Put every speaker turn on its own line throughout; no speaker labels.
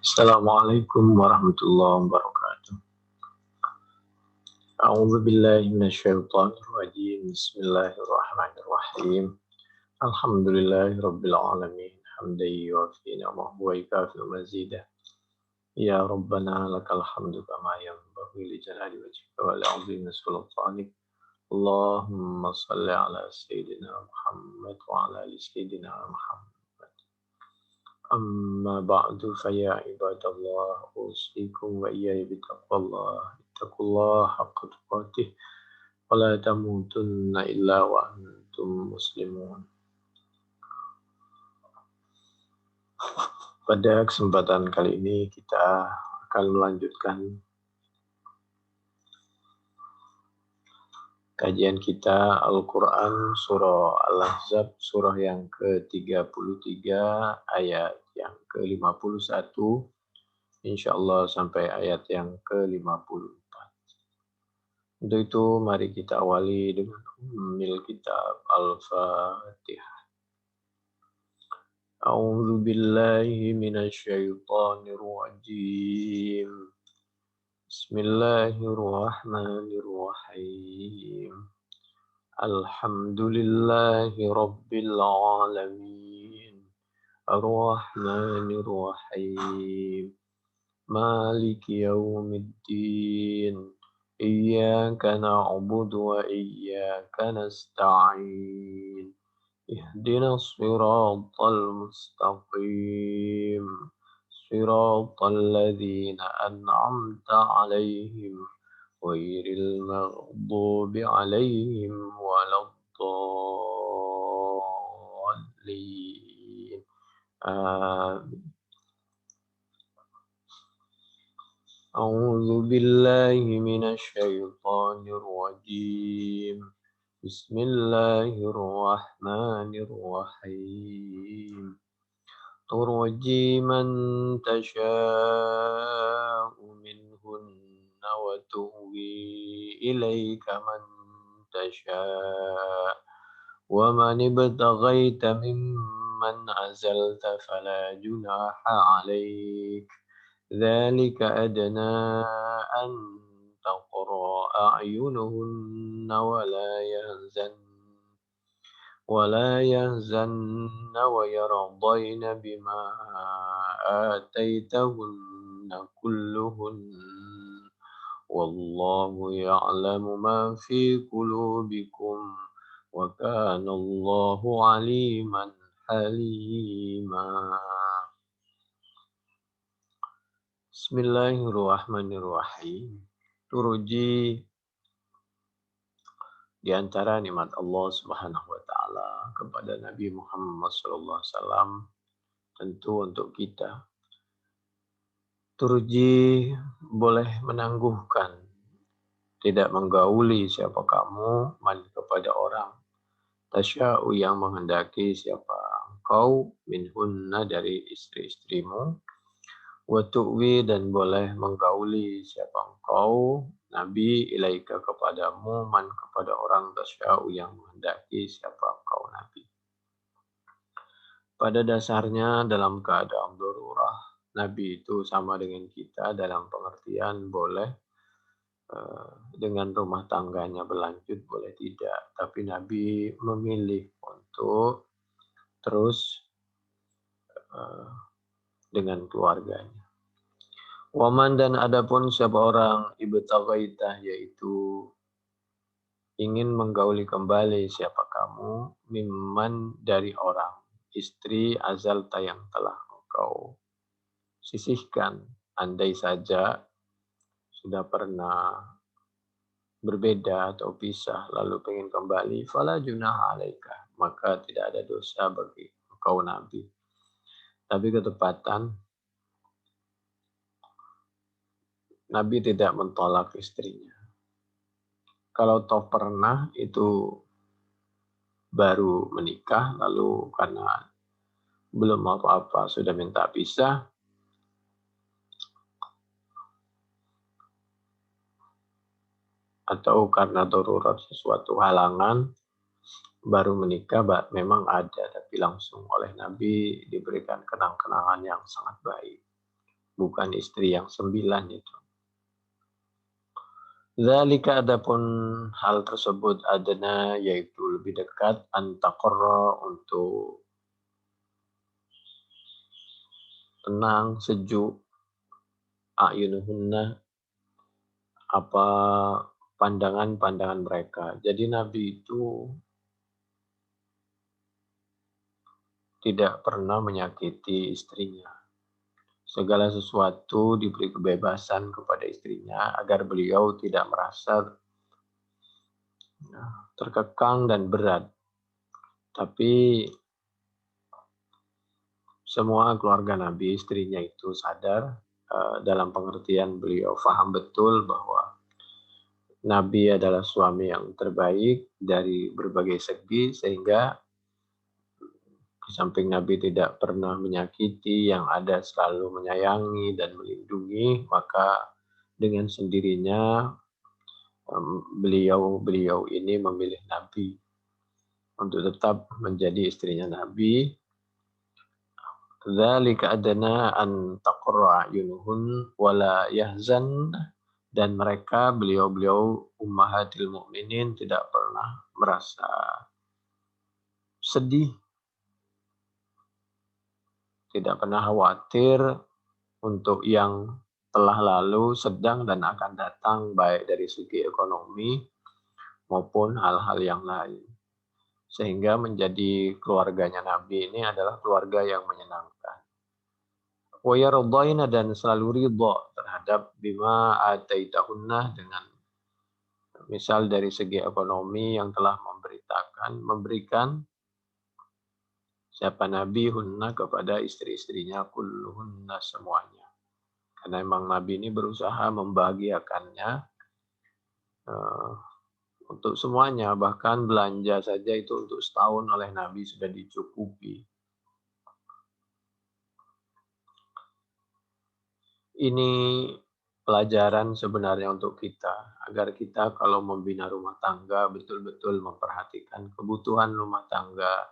Assalamualaikum warahmatullahi wabarakatuh. A'udzu billahi minasyaitonir rajim. Bismillahirrahmanirrahim. Alhamdulillahirabbil alamin. Hamdan yuwafi ni'amahu wa yukafi mazidah. Ya Rabbana lakal hamdu kama yanbaghi li jalali wajhika wa li 'azimi sultanik. Allahumma shalli ala sayyidina Muhammad wa ala ali sayyidina Muhammad. أما بعد فيا عباد الله أوصيكم وإياي بتقوى الله اتقوا الله حق تقاته ولا تموتن إلا وأنتم مسلمون. Pada kesempatan kali ini kita akan melanjutkan kajian kita Al-Quran Surah Al-Ahzab, surah yang ke-33 ayat yang ke-51 insyaallah sampai ayat yang ke-54. Untuk itu mari kita awali dengan ummil kitab Al-Fatihah. A'udzu billahi minasyaitonir rajim. Bismillahirrahmanirrahim. Alhamdulillahi rabbil alamin. Ar-Rahmanir Rahim. Maliki yaumiddin. Iyyaka na'budu wa iyyaka nasta'in. Ihdinas siratal mustaqim. Siratal ladzina an'amta 'alaihim ghairil maghdubi 'alaihim waladdallin. Amin. أعوذ بالله من الشيطان الرجيم. بسم الله الرحمن الرحيم. ترجي من تشاء منهن وتؤوي إليك من تشاء ومن ابتغيت ممن عزلت فلا جناح عليك ذلك أدنى أن تقر أعينهن ولا يهزن ويرضين بما آتيتهن كلهن والله يعلم ما في قلوبكم وكان الله عليما حليما. Bismillahirrahmanirrahim. Turuji di antara nikmat Allah Subhanahu wa taala kepada Nabi Muhammad sallallahu alaihi wasallam tentu untuk kita. Turuji boleh menangguhkan, tidak menggauli siapa kamu, man kepada orang. Tasya'u yang menghendaki siapa engkau, minhunna dari istri-istrimu. Wa tu'wi dan boleh menggauli siapa engkau, Nabi, ilaika kepadamu, man kepada orang tasya'u yang menghendaki siapa engkau, Nabi. Pada dasarnya dalam keadaan darurah, Nabi itu sama dengan kita dalam pengertian boleh dengan rumah tangganya berlanjut, boleh tidak. Tapi Nabi memilih untuk terus dengan keluarganya. Waman dan adapun siapa orang ibtaghaita yaitu ingin menggauli kembali siapa kamu, mimman dari orang, istri azalta yang telah engkau sisihkan, andai saja sudah pernah berbeda atau pisah lalu pengen kembali, fala junaha alaika, maka tidak ada dosa bagi engkau Nabi. Tapi ketepatan Nabi tidak mentolak istrinya. Kalau toh pernah itu baru menikah, lalu karena belum apa-apa sudah minta pisah, atau karena darurat sesuatu halangan baru menikah, memang ada, tapi langsung oleh Nabi diberikan kenang-kenangan yang sangat baik. bukan istri yang 9 itu. Dzalika adapun hal tersebut adna yaitu lebih dekat antaqarra untuk tenang, sejuk, a'yunuhunna apa pandangan-pandangan mereka. Jadi Nabi itu tidak pernah menyakiti istrinya. Segala sesuatu diberi kebebasan kepada istrinya agar beliau tidak merasa terkekang dan berat. Tapi semua keluarga Nabi, istrinya itu sadar dalam pengertian beliau paham betul bahwa Nabi adalah suami yang terbaik dari berbagai segi, sehingga di samping Nabi tidak pernah menyakiti, yang ada selalu menyayangi dan melindungi, maka dengan sendirinya beliau ini memilih Nabi untuk tetap menjadi istrinya Nabi. Dzalika adna an taqra ayunuhun wala yahzan, dan mereka beliau ummahatil mukminin tidak pernah merasa sedih, tidak pernah khawatir untuk yang telah lalu, sedang dan akan datang, baik dari segi ekonomi maupun hal-hal yang lain. Sehingga menjadi keluarganya Nabi ini adalah keluarga yang menyenangkan. Wa yardaina, dan selalu ridha terhadap bima ataitahunna, dengan misal dari segi ekonomi yang telah memberikan siapa Nabi hunna kepada istri-istrinya, kulluhunna semuanya. Karena memang Nabi ini berusaha membahagiakannya untuk semuanya, bahkan belanja saja itu untuk setahun oleh Nabi sudah dicukupi. Ini pelajaran sebenarnya untuk kita, agar kita kalau membina rumah tangga betul-betul memperhatikan kebutuhan rumah tangga,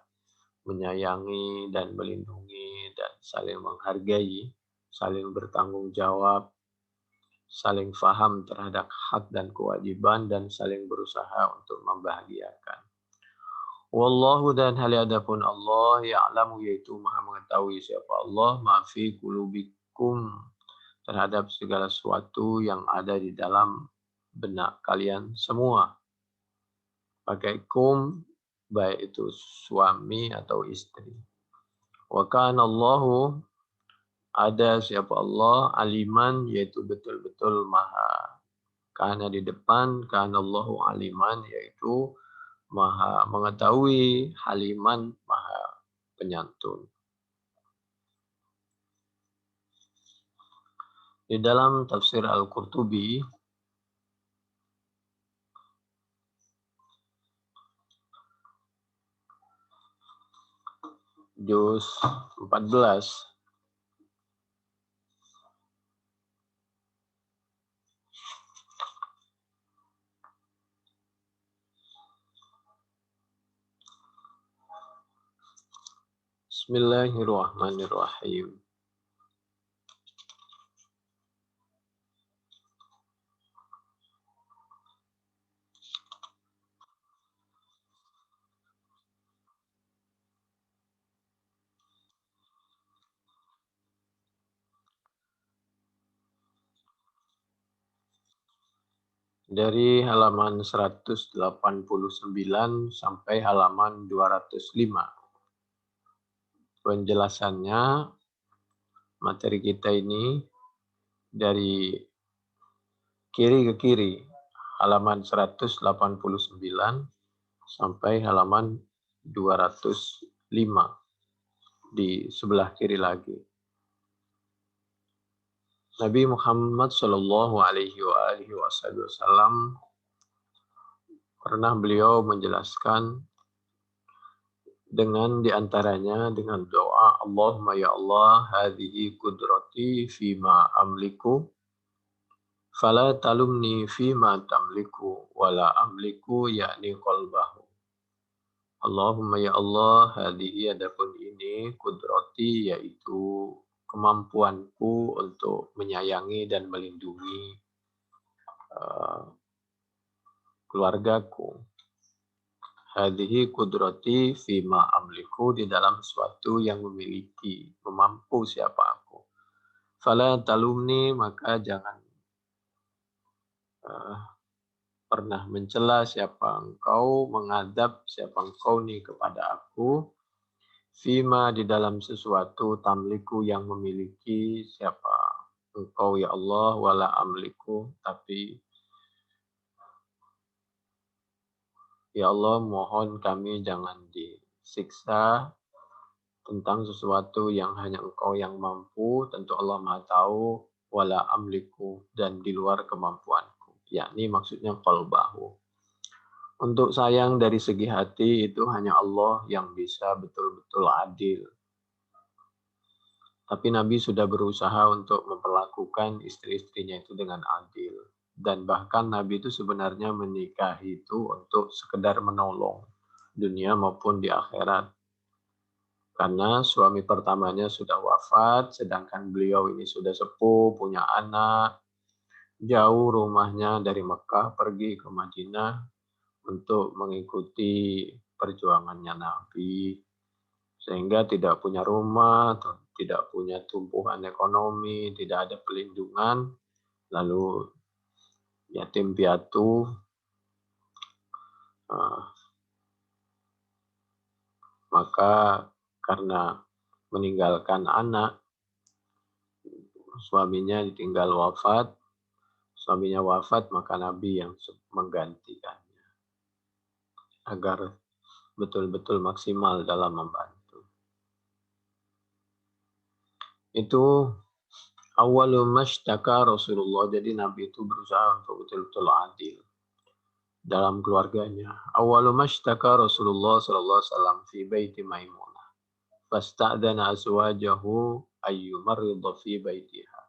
menyayangi dan melindungi dan saling menghargai, saling bertanggung jawab, saling faham terhadap hak dan kewajiban, dan saling berusaha untuk membahagiakan. Wallahu, dan hal adapun Allah, ya'lamu yaitu maha mengetahui siapa Allah, ma fi qulubikum terhadap segala sesuatu yang ada di dalam benak kalian semua. Pakai kum, baik itu suami atau istri. Wa kana Allahu, ada siapa Allah, aliman yaitu betul-betul maha. Karena di depan, kana Allahu aliman yaitu maha mengetahui, haliman maha penyantun. Di dalam tafsir Al-Qurtubi, juz 14, Bismillahirrahmanirrahim. Dari halaman 189 sampai halaman 205. Penjelasannya, materi kita ini dari kiri ke kiri, halaman 189 sampai halaman 205, di sebelah kiri lagi. Nabi Muhammad Shallallahu Alaihi Wasallam pernah beliau menjelaskan dengan diantaranya dengan doa, Allahumma ya Allah, hadhihi qudrati fima amliku, fala talumni fima tamliku, wala amliku yakni qalbahu. Allahumma ya Allah, hadhihi adapun ini, qudrati yaitu kemampuanku untuk menyayangi dan melindungi keluargaku. Hadhihi kudrati fima amliku, di dalam sesuatu yang memampu siapa aku. Fala talumni, maka jangan pernah mencela siapa engkau, mengadab siapa engkau nih kepada aku. Fima, di dalam sesuatu tamliku yang memiliki siapa engkau ya Allah, wala amliku, tapi ya Allah mohon kami jangan disiksa tentang sesuatu yang hanya engkau yang mampu, tentu Allah maha tahu, wala amliku, dan di luar kemampuanku. Yakni maksudnya qalbahu. Untuk sayang dari segi hati itu hanya Allah yang bisa betul-betul adil. Tapi Nabi sudah berusaha untuk memperlakukan istri-istrinya itu dengan adil. Dan bahkan Nabi itu sebenarnya menikahi itu untuk sekedar menolong dunia maupun di akhirat. Karena suami pertamanya sudah wafat, sedangkan beliau ini sudah sepuh, punya anak, jauh rumahnya dari Mekah pergi ke Madinah untuk mengikuti perjuangannya Nabi, sehingga tidak punya rumah, tidak punya tumpuan ekonomi, tidak ada pelindungan, lalu yatim piatu, maka karena meninggalkan anak, suaminya ditinggal wafat, suaminya wafat, maka Nabi yang menggantikannya agar betul-betul maksimal dalam membantu. Itu awwalu mashtaka Rasulullah. Jadi Nabi itu berusaha untuk betul-betul adil dalam keluarganya. Awwalu mashtaka Rasulullah sallallahu alaihi wasallam fi baiti Maimunah. Fasta'dana azwajahu ayyumarridha fi baitiha.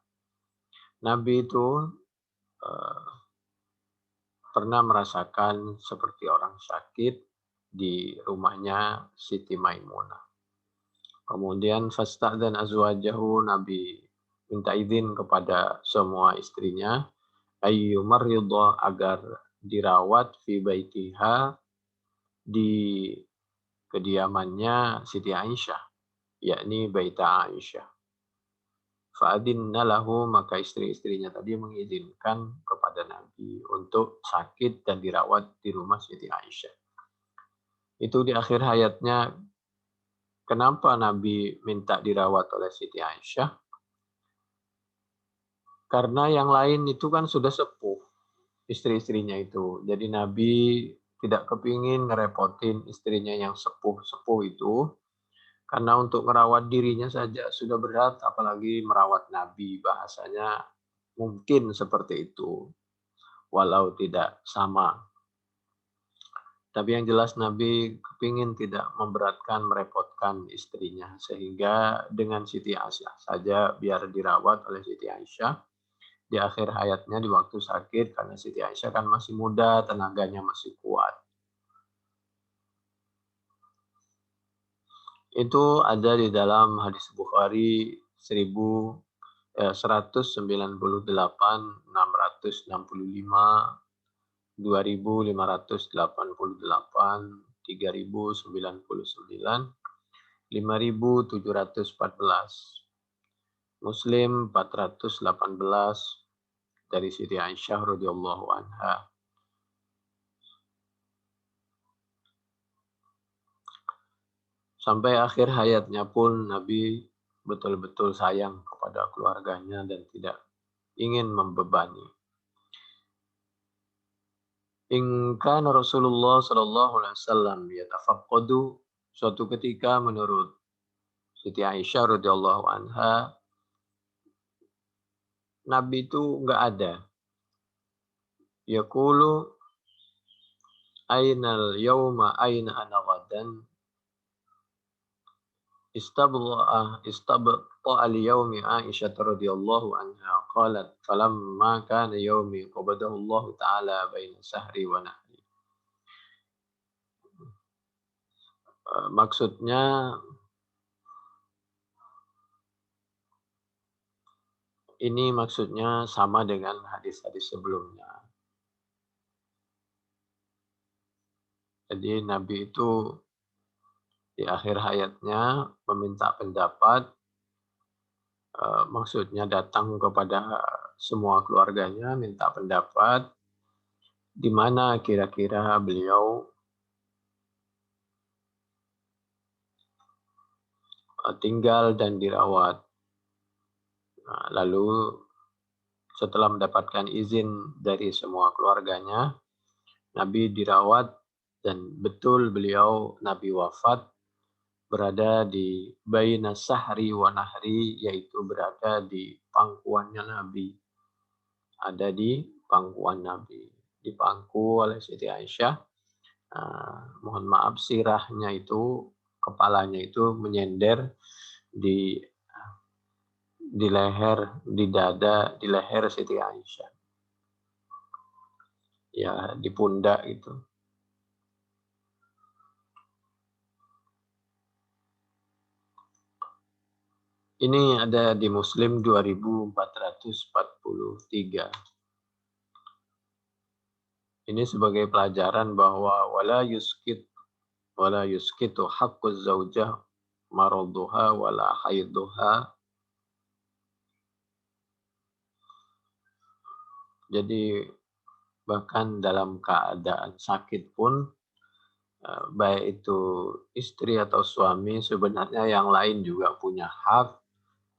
Nabi itu pernah merasakan seperti orang sakit di rumahnya Siti Maimunah. Kemudian fasta'dan azwajahu, Nabi minta izin kepada semua istrinya ayyumarridha, agar dirawat fi baitiha, di kediamannya Siti Aisyah, yakni Baita Aisyah. Fa'adinna lahu, maka istri-istrinya tadi mengizinkan kepada Nabi untuk sakit dan dirawat di rumah Siti Aisyah. Itu di akhir hayatnya. Kenapa Nabi minta dirawat oleh Siti Aisyah? Karena yang lain itu kan sudah sepuh, istri-istrinya itu. Jadi Nabi tidak kepingin ngerepotin istrinya yang sepuh-sepuh itu. Karena untuk merawat dirinya saja sudah berat, apalagi merawat Nabi. Bahasanya mungkin seperti itu, walau tidak sama. Tapi yang jelas Nabi kepingin tidak memberatkan, merepotkan istrinya. Sehingga dengan Siti Aisyah saja biar dirawat oleh Siti Aisyah. Di akhir hayatnya di waktu sakit, karena Siti Aisyah kan masih muda, tenaganya masih kuat. Itu ada di dalam hadis Bukhari 198, 665, 2588, 3099, 5714. Muslim 418 dari Siti Aisyah radhiyallahu anha. Sampai akhir hayatnya pun Nabi betul-betul sayang kepada keluarganya dan tidak ingin membebani. In kana Rasulullah sallallahu alaihi wasallam yatafaqqadu, suatu ketika menurut Siti Aisyah radhiyallahu anha, Nabi itu enggak ada. Yaqulu ainal yauma aina ana ghadan. Istabta'a al-yawmi Aisyah radhiyallahu anha qalat falamma kana yawmi qabadahu Allah ta'ala baina sahri wa nahri. Maksudnya Ini maksudnya sama dengan hadis-hadis sebelumnya. Jadi Nabi itu di akhir hayatnya meminta pendapat, maksudnya datang kepada semua keluarganya minta pendapat, di mana kira-kira beliau tinggal dan dirawat. Nah, lalu setelah mendapatkan izin dari semua keluarganya, Nabi dirawat dan betul beliau Nabi wafat berada di baina sahri wa nahri, yaitu berada di pangkuannya Nabi. Ada di pangkuan Nabi. Dipangku oleh Siti Aisyah. Mohon maaf, sirahnya itu, kepalanya itu menyender di leher, di dada, di leher Siti Aisyah. Ya, di pundak itu. Ini ada di Muslim 2443. Ini sebagai pelajaran bahwa wala yuskitu haqquz zaujah maraduha wala haiduha. Jadi bahkan dalam keadaan sakit pun, baik itu istri atau suami, sebenarnya yang lain juga punya hak.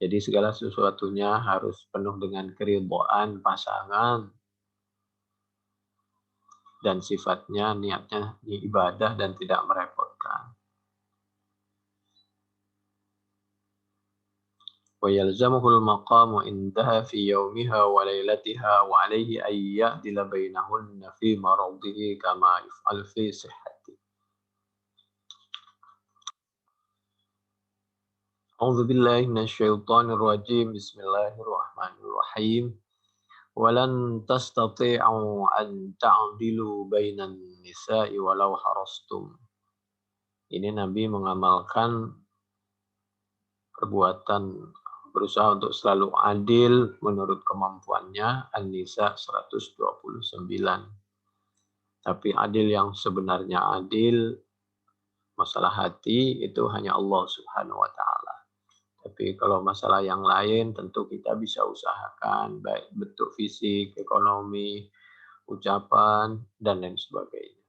Jadi segala sesuatunya harus penuh dengan keridhaan pasangan dan sifatnya, niatnya ibadah dan tidak merepotkan. ويلزمه المقام عندها في يومها وليلتها وعليه أن يعدل بينهن في مرضه كما يفعل في صحته. أعوذ بالله من الشيطان الرجيم. بسم الله الرحمن الرحيم. ولن تستطيعوا أن تعدلوا بين النساء ولو حرصتم. Ini Nabi mengamalkan perbuatan berusaha untuk selalu adil menurut kemampuannya, An-Nisa 129. Tapi adil yang sebenarnya adil, masalah hati, itu hanya Allah Subhanahu wa Ta'ala. Tapi kalau masalah yang lain tentu kita bisa usahakan, baik bentuk fisik, ekonomi, ucapan, dan lain sebagainya.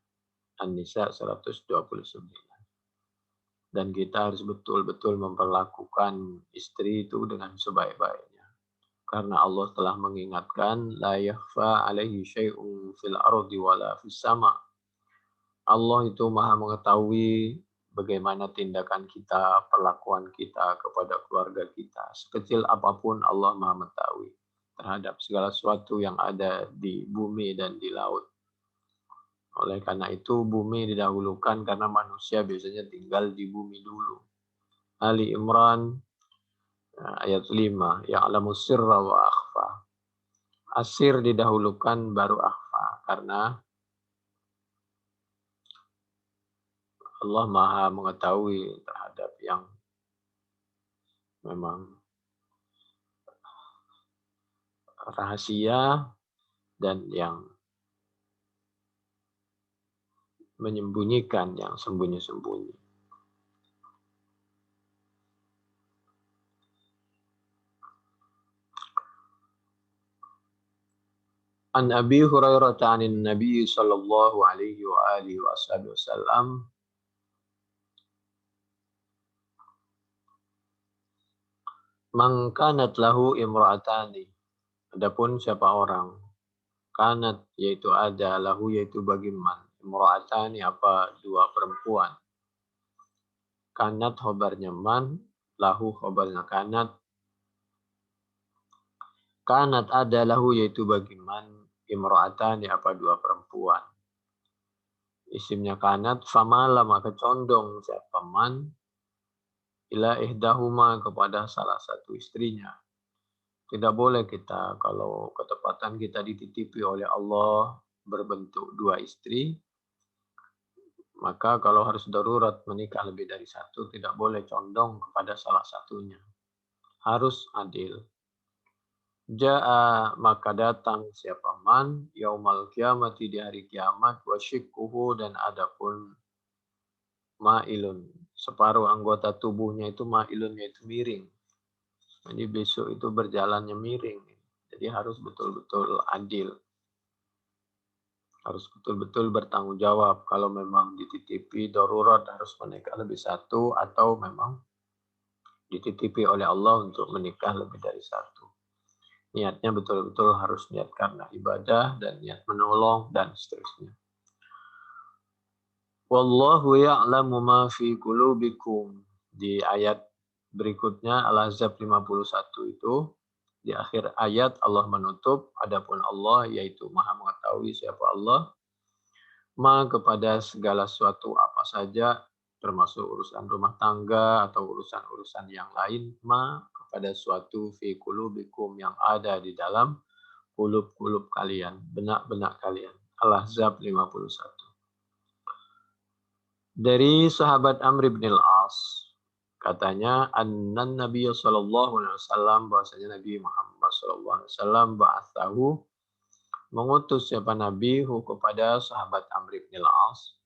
An-Nisa 129. Dan kita harus betul-betul memperlakukan istri itu dengan sebaik-baiknya. Karena Allah telah mengingatkan, la yakhfa alaihi syai'un fil ardi wala fis sama. Allah itu maha mengetahui bagaimana tindakan kita, perlakuan kita kepada keluarga kita. Sekecil apapun Allah maha mengetahui terhadap segala sesuatu yang ada di bumi dan di laut. Oleh karena itu bumi didahulukan karena manusia biasanya tinggal di bumi dulu. Ali Imran ayat 5, ya'lamu sirra wa akhfa. Asir didahulukan baru akhfa karena Allah maha mengetahui terhadap yang memang rahasia dan yang menyembunyikan yang sembunyi-sembunyi. An Abi Hurairah 'anil Nabi sallallahu alaihi wa alihi wasallam, man kanat lahu imra'atani. Adapun siapa orang kanat yaitu ada, lahu yaitu bagi man, imra'atani apa dua perempuan. Kanat khobarnya man, lahu khobarnya kanat. Kanat ada lahu yaitu bagi man, imra'atani apa dua perempuan. Isimnya kanat, famala maka condong siapa man, ila ihdahuma kepada salah satu istrinya. Tidak boleh kita, kalau ketepatan kita dititipi oleh Allah berbentuk dua istri, maka kalau harus darurat menikah lebih dari satu, tidak boleh condong kepada salah satunya. Harus adil. Ja'a maka datang siapa man yaumal kiamati di hari kiamat wasyikuhu dan adapun ma'ilun separuh anggota tubuhnya itu ma'ilun yaitu miring. Jadi besok itu berjalannya miring. Jadi harus betul-betul adil. Harus betul-betul bertanggung jawab. Kalau memang dititipi darurat harus menikah lebih satu atau memang dititipi oleh Allah untuk menikah lebih dari satu. Niatnya betul-betul harus niat karena ibadah dan niat menolong dan seterusnya. Wallahu ya'lamu ma fi qulubikum. Di ayat berikutnya Al-Ahzab 51 itu di akhir ayat Allah menutup adapun Allah yaitu Maha mengetahui siapa Allah ma kepada segala sesuatu apa saja termasuk urusan rumah tangga atau urusan-urusan yang lain ma kepada suatu fi qulubikum yang ada di dalam kulub-kulub kalian, benak-benak kalian. Al-Ahzab 51. Dari sahabat Amr bin al-As, katanya annan Nabi sallallahu alaihi wasallam bahwasanya Nabi Muhammad sallallahu alaihi wasallam ba'atsahu mengutus siapa Nabi kepada sahabat Amr bin al-As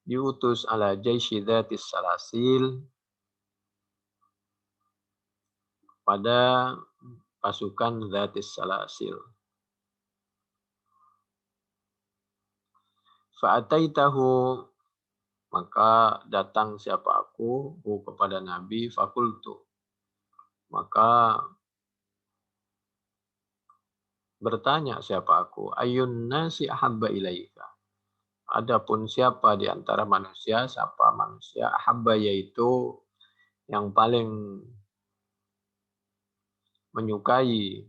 diutus ala jaisy dzatis salasil pada pasukan dzatis salasil. Fa'ataitahu maka datang siapa aku kepada Nabi fakultu maka bertanya siapa aku ayun nasi ahabba ilaika adapun siapa di antara manusia siapa manusia ahabba yaitu yang paling menyukai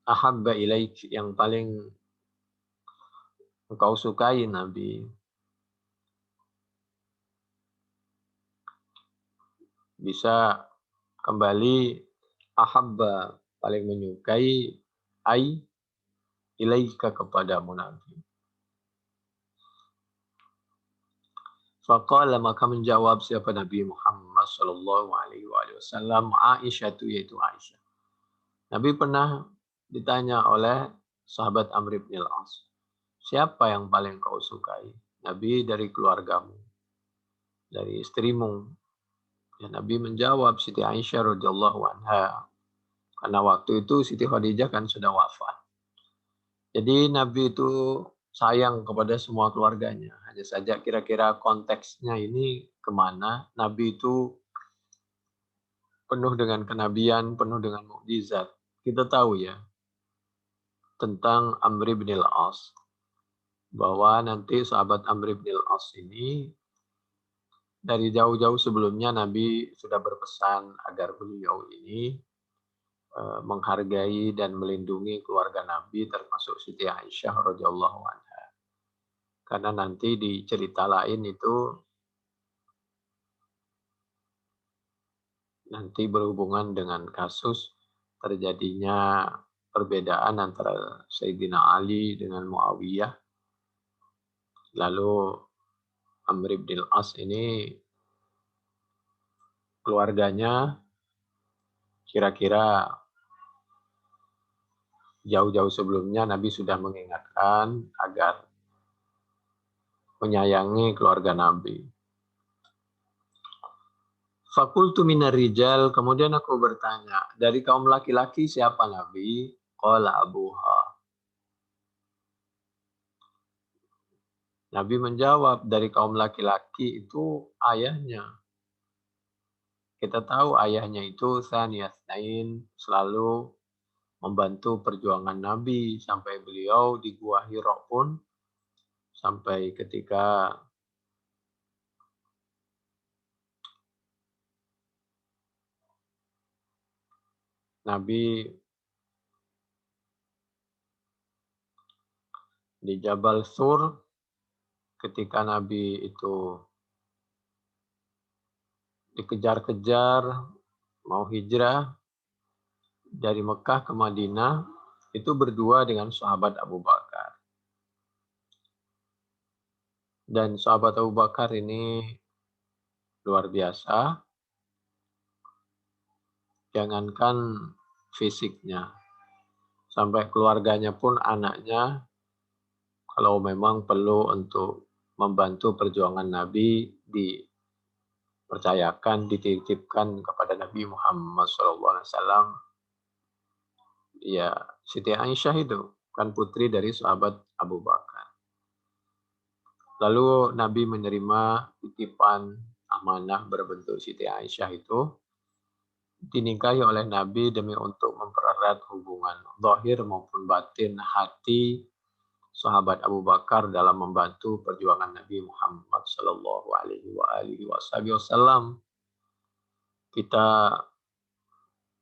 ahabba ilaik yang paling engkau sukai Nabi bisa kembali ahabba paling menyukai ai ilaika kepadamu Nabi. Faqala maka menjawab siapa Nabi Muhammad sallallahu alaihi wasallam Aisyah itu yaitu Aisyah. Nabi pernah ditanya oleh sahabat Amr bin al-As, siapa yang paling kau sukai? Nabi dari keluargamu, dari istrimu. Ya, Nabi menjawab Siti Aisyah radhiyallahu anha. Karena waktu itu Siti Khadijah kan sudah wafat. Jadi Nabi itu sayang kepada semua keluarganya. Hanya saja kira-kira konteksnya ini kemana. Nabi itu penuh dengan kenabian, penuh dengan mukjizat. Kita tahu ya tentang Amr bin al-As bahwa nanti sahabat Amr bin al-As ini dari jauh-jauh sebelumnya Nabi sudah berpesan agar beliau ini menghargai dan melindungi keluarga Nabi termasuk Siti Aisyah radhiyallahu anha. Karena nanti di cerita lain itu nanti berhubungan dengan kasus terjadinya perbedaan antara Sayyidina Ali dengan Muawiyah. Lalu Amr bin al-As ini keluarganya kira-kira jauh-jauh sebelumnya Nabi sudah mengingatkan agar menyayangi keluarga Nabi. Fakultu minar rijal, kemudian aku bertanya, dari kaum laki-laki siapa Nabi? Qala abuha. Nabi menjawab, dari kaum laki-laki itu ayahnya. Kita tahu ayahnya itu Tsaniyasnain, selalu membantu perjuangan Nabi sampai beliau di Gua Hira pun sampai ketika Nabi di Jabal Sur, ketika Nabi itu dikejar-kejar mau hijrah dari Mekah ke Madinah, itu berdua dengan sahabat Abu Bakar. Dan sahabat Abu Bakar ini luar biasa, jangankan fisiknya, sampai keluarganya pun anaknya kalau memang perlu untuk membantu perjuangan Nabi dipercayakan, dititipkan kepada Nabi Muhammad SAW. Ya, Siti Aisyah itu kan putri dari sahabat Abu Bakar. Lalu Nabi menerima titipan amanah berbentuk Siti Aisyah itu dinikahi oleh Nabi demi untuk mempererat hubungan zahir maupun batin hati sahabat Abu Bakar dalam membantu perjuangan Nabi Muhammad Sallallahu Alaihi Wasallam. Kita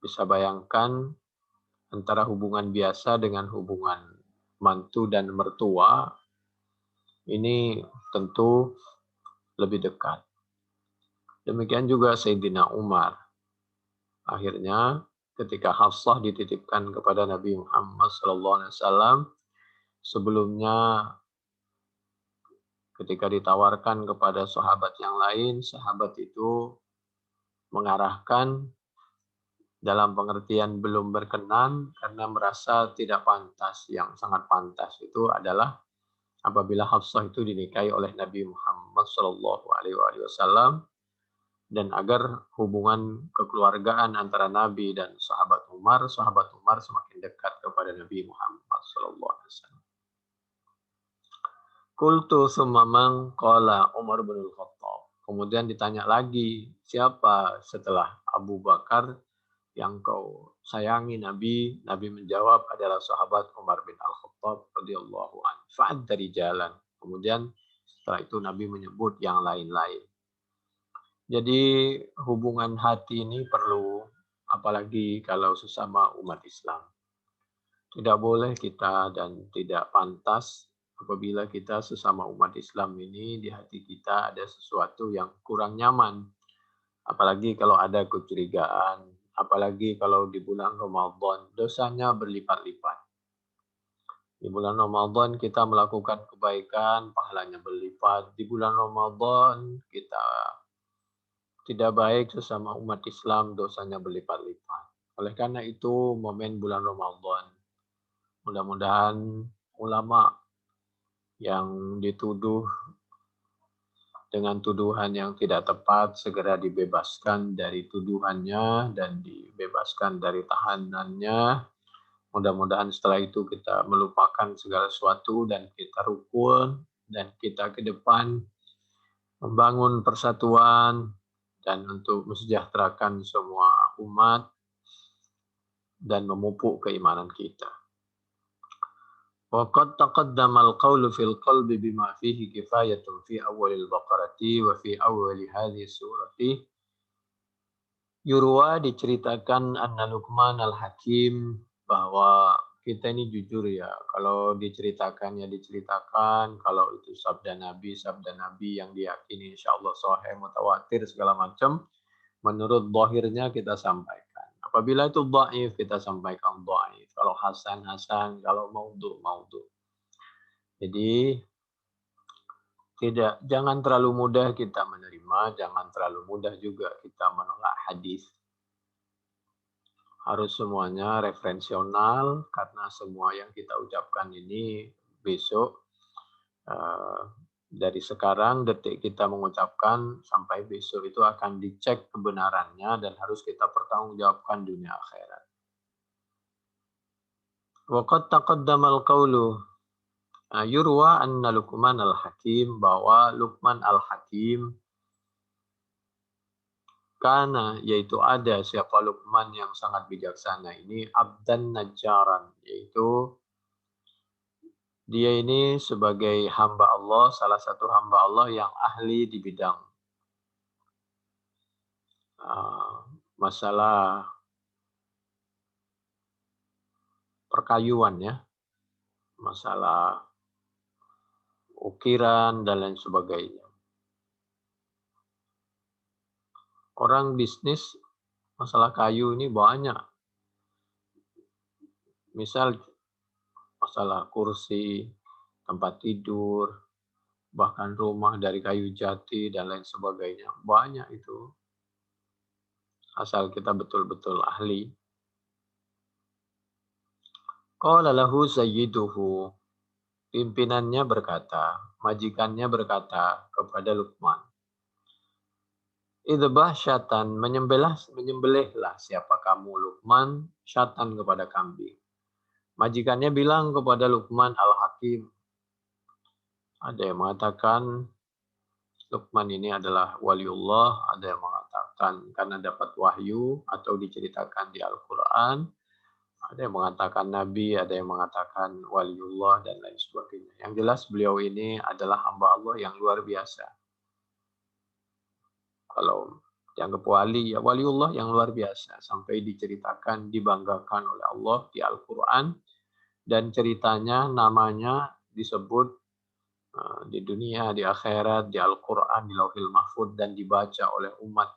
bisa bayangkan antara hubungan biasa dengan hubungan mantu dan mertua ini tentu lebih dekat. Demikian juga Sayyidina Umar. Akhirnya ketika Hafsah dititipkan kepada Nabi Muhammad SAW, sebelumnya ketika ditawarkan kepada sahabat yang lain, sahabat itu mengarahkan dalam pengertian belum berkenan karena merasa tidak pantas. Yang sangat pantas itu adalah apabila Hafsah itu dinikahi oleh Nabi Muhammad SAW, dan agar hubungan kekeluargaan antara Nabi dan sahabat Umar semakin dekat kepada Nabi Muhammad SAW. Qultu summa man qala Umar bin Khattab. Kemudian ditanya lagi, siapa setelah Abu Bakar yang kau sayangi Nabi? Nabi menjawab adalah sahabat Umar bin Al-Khattab radhiyallahu anhu. Fa'ad dari jalan. Kemudian setelah itu Nabi menyebut yang lain-lain. Jadi hubungan hati ini perlu, apalagi kalau sesama umat Islam. Tidak boleh kita dan tidak pantas apabila kita sesama umat Islam ini di hati kita ada sesuatu yang kurang nyaman. Apalagi kalau ada kecurigaan, apalagi kalau di bulan Ramadan dosanya berlipat-lipat. Di bulan Ramadan kita melakukan kebaikan, pahalanya berlipat. Di bulan Ramadan kita tidak baik sesama umat Islam, dosanya berlipat-lipat. Oleh karena itu, momen bulan Ramadan, mudah-mudahan ulama yang dituduh dengan tuduhan yang tidak tepat segera dibebaskan dari tuduhannya dan dibebaskan dari tahanannya. Mudah-mudahan setelah itu kita melupakan segala sesuatu dan kita rukun dan kita ke depan membangun persatuan dan untuk mesejahterakan semua umat dan memupuk keimanan kita. Waqad taqaddama al-qawlu fil qalbi bima fihi kifayatun fi awwal al-baqarati wa fi awwal hadhihi surati. Yurwa diceritakan anna Luqman al-Hakim, bahwa kita ini jujur ya, kalau diceritakan ya diceritakan, kalau itu sabda Nabi yang diyakini insyaallah sahih mutawatir segala macam, menurut zahirnya kita sampaikan. Apabila itu dhaif kita sampaikan dhaif. Kalau hasan hasan, kalau maudhu maudhu. Jadi jangan terlalu mudah kita menerima, jangan terlalu mudah juga kita menolak hadis. Harus semuanya referensional karena semua yang kita ucapkan ini besok dari sekarang detik kita mengucapkan sampai besok itu akan dicek kebenarannya dan harus kita pertanggungjawabkan dunia akhirat. Waqad taqaddama al-qawlu yurwa anna Luqman al-Hakim, bahwa Luqman al-Hakim karena yaitu ada siapa Luqman yang sangat bijaksana ini abdan najjaran, yaitu dia ini sebagai hamba Allah, salah satu hamba Allah yang ahli di bidang masalah perkayuan ya, masalah ukiran dan lain sebagainya. Orang bisnis masalah kayu ini banyak. Misal masalah kursi, tempat tidur, bahkan rumah dari kayu jati dan lain sebagainya. Banyak itu, asal kita betul-betul ahli. Qala lahu sayyiduhu, pimpinannya berkata, majikannya berkata kepada Luqman, Idbah syatan, menyembelihlah siapa kamu Luqman, syatan kepada kambing. Majikannya bilang kepada Luqman Al-Hakim, ada yang mengatakan Luqman ini adalah waliullah, ada yang mengatakan karena dapat wahyu atau diceritakan di Al-Quran, ada yang mengatakan nabi, ada yang mengatakan waliullah dan lain sebagainya. Yang jelas beliau ini adalah hamba Allah yang luar biasa. Kalau dianggap wali, ya waliullah yang luar biasa. Sampai diceritakan, dibanggakan oleh Allah di Al-Quran. Dan ceritanya, namanya disebut di dunia, di akhirat, di Al-Quran, di Lauhil Mahfud, dan dibaca oleh umat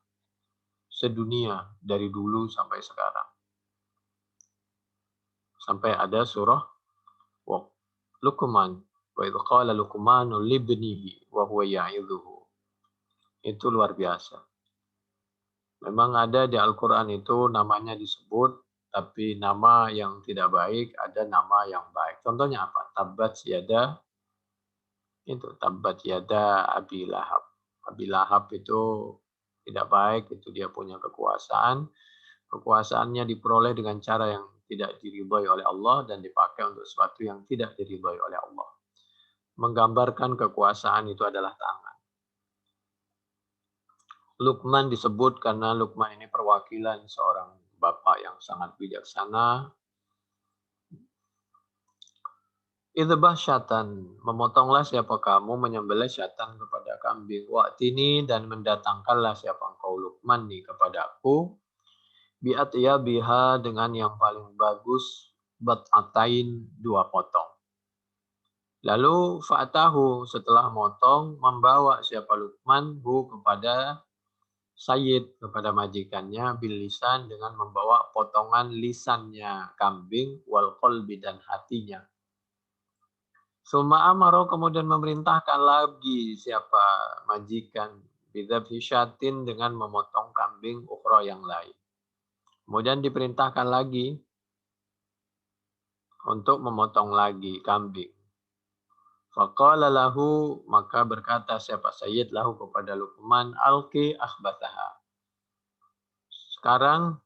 sedunia dari dulu sampai sekarang. Sampai ada surah Luqman. Wa idh qala Luqmanu libnihi wa huwa ya'idhuhu. Itu luar biasa. Memang ada di Al-Quran itu namanya disebut, tapi nama yang tidak baik, ada nama yang baik. Contohnya apa? Tabbat yada, itu tabbat yada Abi Lahab. Abi Lahab itu tidak baik, itu dia punya kekuasaan. Kekuasaannya diperoleh dengan cara yang tidak diridhai oleh Allah dan dipakai untuk sesuatu yang tidak diridhai oleh Allah. Menggambarkan kekuasaan itu adalah tangan. Luqman disebut karena Luqman ini perwakilan seorang bapak yang sangat bijaksana. Idbah syatan, memotonglah siapa kamu menyembelih syatan kepada kambing. Wa'tini, dan mendatangkanlah siapa engkau Luqman nih kepada aku. Bi'atya biha, dengan yang paling bagus, bat'atain, 2 potong. Lalu fa'atahu, setelah motong, membawa siapa Luqman hu kepada Sayyid, kepada majikannya, bil lisan, dengan membawa potongan lisannya kambing, wal qalbi, dan hatinya. Suma amaro, kemudian memerintahkan lagi siapa majikan, bidzabhi syatin, dengan memotong kambing ukhra yang lain. Kemudian diperintahkan lagi untuk memotong lagi kambing. Faqala lahu, maka berkata siapa Sayyid lahu kepada Luqman, alqi akhbathaha. Sekarang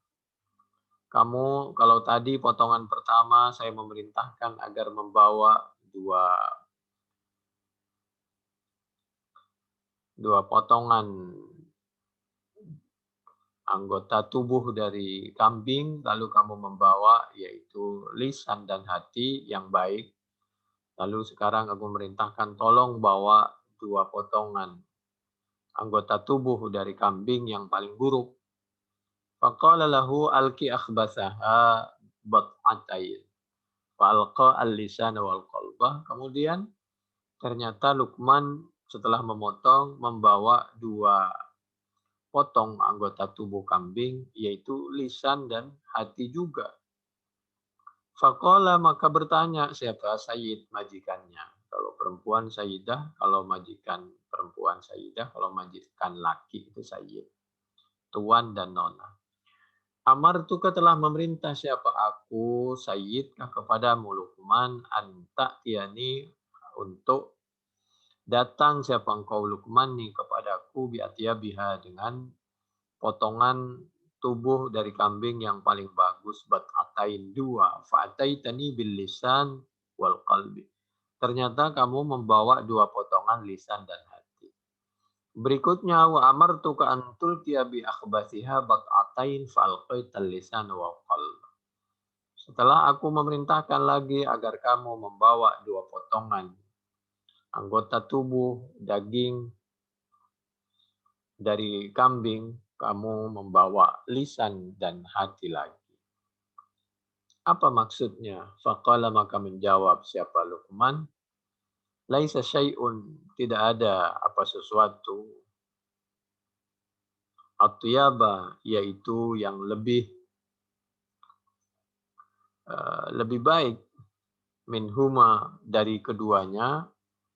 kamu, kalau tadi potongan pertama saya memerintahkan agar membawa dua potongan anggota tubuh dari kambing, lalu kamu membawa yaitu lisan dan hati yang baik. Lalu sekarang aku memerintahkan tolong bawa 2 potongan anggota tubuh dari kambing yang paling buruk. Faqala lahu alqi akhbasaha bat'atain. Fa'alqa al-lisan wal qalbah. Kemudian ternyata Luqman setelah memotong membawa 2 potong anggota tubuh kambing, yaitu lisan dan hati juga. Faqala, maka bertanya siapa Sayyid, majikannya. Kalau perempuan Sayyidah, kalau majikan perempuan Sayyidah, kalau majikan laki itu Sayyid. Tuan dan nona. Amartuka, telah memerintah siapa aku, Sayyidkah, kepadamu Luqman, anta tiani, untuk datang siapa engkau Luqman nih kepadaku, bi'atya biha, dengan potongan tubuh dari kambing yang paling bagus, bat'atain 2, fa'ataitani bil lisan wal qalbi. Ternyata kamu membawa 2 potongan lisan dan hati. Berikutnya, wa amartuka an tulqiya bi akhbasiha bat'atain fa'alqaital lisan wal qalb. Setelah aku memerintahkan lagi agar kamu membawa 2 potongan anggota tubuh daging dari kambing, kamu membawa lisan dan hati lagi. Apa maksudnya? Faqala, maka menjawab siapa Luqman, laisa syai'un, tidak ada apa sesuatu, atyaba, yaitu yang lebih baik, minhuma, dari keduanya,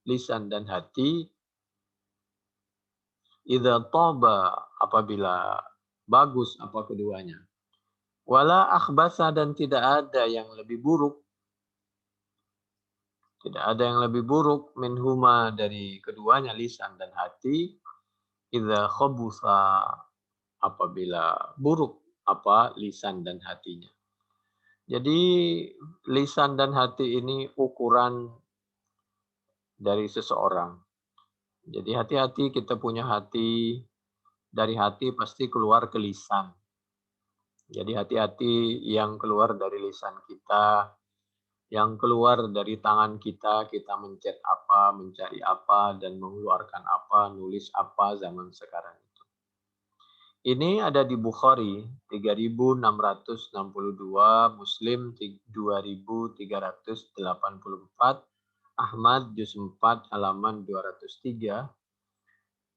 lisan dan hati, idza taba, apabila bagus apa keduanya. Wala akhbasa, dan tidak ada yang lebih buruk. Tidak ada yang lebih buruk minhuma, dari keduanya lisan dan hati, idza khabusa, apabila buruk apa lisan dan hatinya. Jadi lisan dan hati ini ukuran dari seseorang. Jadi hati-hati, kita punya hati, dari hati pasti keluar ke lisan. Jadi hati-hati yang keluar dari lisan kita, yang keluar dari tangan kita, kita mencet apa, mencari apa, dan mengeluarkan apa, nulis apa zaman sekarang itu. Ini ada di Bukhari 3662, Muslim 2384, Ahmad juz 4 halaman 203,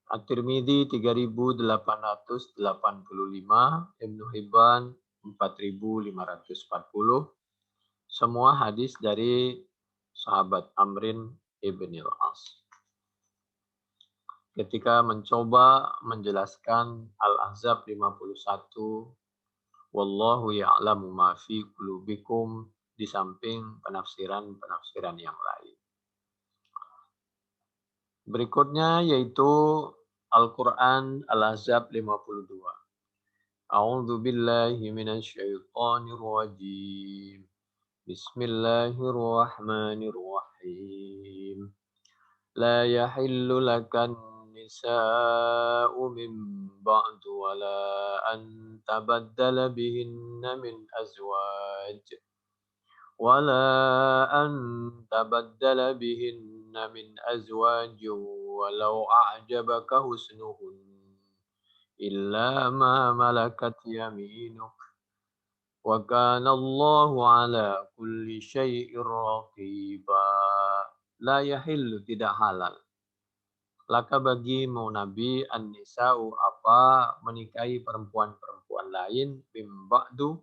At-Tirmidzi 3885, Ibnu Hibban 4540. Semua hadis dari sahabat Amrin ibn al-As. Ketika mencoba menjelaskan Al-Ahzab 51, wallahu ya'lamu ma fi qulubikum, di samping penafsiran-penafsiran yang lain. Berikutnya yaitu Al-Quran Al-Ahzab 52. A'udzu billahi minasy syaithanir rajim. Bismillahirrahmanirrahim. La yahillu lakan nisa'u min ba'du wa la an tabaddala bihinna min azwaj. ولا أن تبدل بهن من أزواج ولو أعجبك حسنهن إلا ما ملكت يمينك وكان الله على كل شيء رقيبا. La yahillu, tidak halal, laka bagimu Nabi, an-nisa'u, apa, menikahi perempuan-perempuan lain, mim ba'du,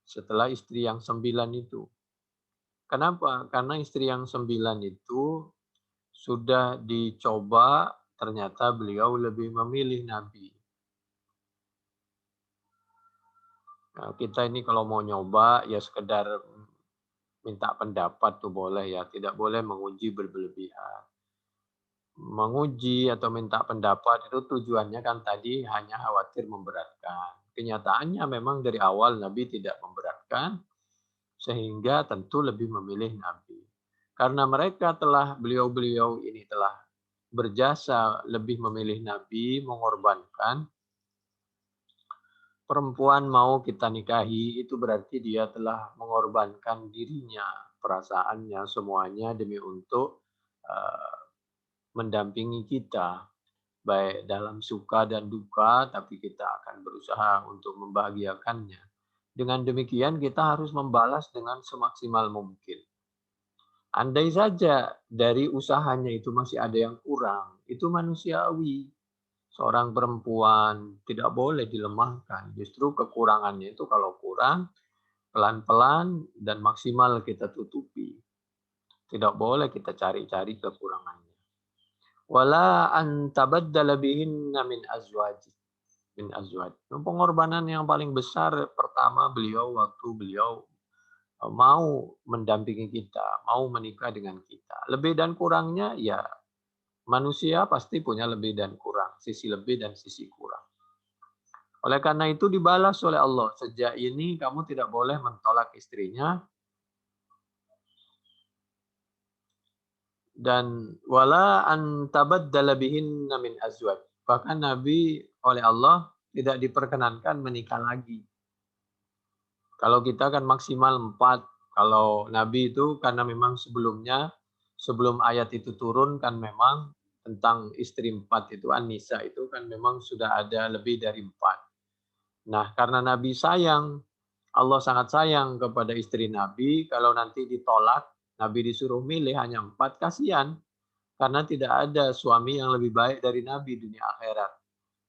setelah istri yang 9 itu. Kenapa? Karena istri yang 9 itu sudah dicoba, ternyata beliau lebih memilih Nabi. Nah, kita ini kalau mau nyoba ya sekedar minta pendapat tuh boleh ya, tidak boleh menguji berlebihan. Menguji atau minta pendapat itu tujuannya kan tadi hanya khawatir memberatkan. Kenyataannya memang dari awal Nabi tidak memberatkan, sehingga tentu lebih memilih Nabi. Karena beliau-beliau ini telah berjasa lebih memilih Nabi, mengorbankan, perempuan mau kita nikahi, itu berarti dia telah mengorbankan dirinya, perasaannya, semuanya demi untuk mendampingi kita, baik dalam suka dan duka, tapi kita akan berusaha untuk membahagiakannya. Dengan demikian kita harus membalas dengan semaksimal mungkin. Andai saja dari usahanya itu masih ada yang kurang, itu manusiawi. Seorang perempuan tidak boleh dilemahkan. Justru kekurangannya itu kalau kurang, pelan-pelan dan maksimal kita tutupi. Tidak boleh kita cari-cari kekurangannya. Wala an tabaddala bihinna min azwaj. Pengorbanan yang paling besar pertama waktu beliau mau mendampingi kita, mau menikah dengan kita. Lebih dan kurangnya ya manusia pasti punya lebih dan kurang, sisi lebih dan sisi kurang. Oleh karena itu dibalas oleh Allah, sejak ini kamu tidak boleh mentolak istrinya, dan wala an tabaddala bihinna min azwaj. Bahkan Nabi oleh Allah tidak diperkenankan menikah lagi. Kalau kita kan maksimal 4. Kalau Nabi itu karena memang sebelum ayat itu turun kan memang tentang istri 4 itu, An-Nisa itu kan memang sudah ada lebih dari 4. Nah, karena Nabi sayang, Allah sangat sayang kepada istri Nabi, kalau nanti ditolak, Nabi disuruh milih hanya 4, kasihan. Karena tidak ada suami yang lebih baik dari Nabi dunia akhirat.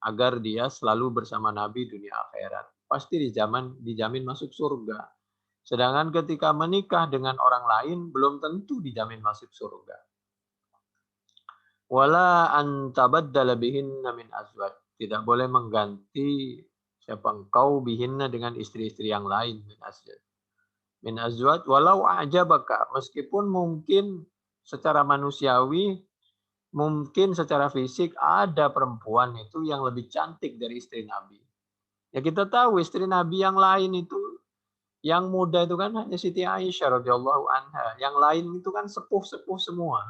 Agar dia selalu bersama Nabi dunia akhirat. Pasti dijamin masuk surga. Sedangkan ketika menikah dengan orang lain, belum tentu dijamin masuk surga. Wala an tabaddala bihinna min azwaj. Tidak boleh mengganti siapa engkau bihinna dengan istri-istri yang lain min azwaj. Min azwaj walau a'jabaka, meskipun mungkin secara manusiawi, mungkin secara fisik ada perempuan itu yang lebih cantik dari istri Nabi. Ya kita tahu istri Nabi yang lain itu, yang muda itu kan hanya Siti Aisyah radhiyallahu anha. Yang lain itu kan sepuh-sepuh semua.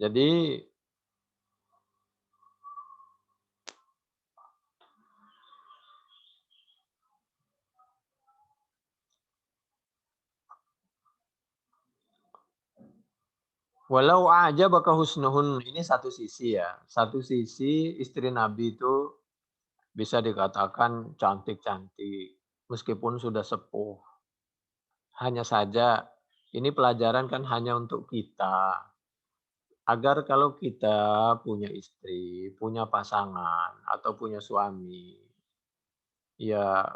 Jadi walau a'jabaka husnuhun, ini satu sisi ya. Satu sisi istri Nabi itu bisa dikatakan cantik-cantik meskipun sudah sepuh. Hanya saja ini pelajaran kan hanya untuk kita. Agar kalau kita punya istri, punya pasangan atau punya suami, ya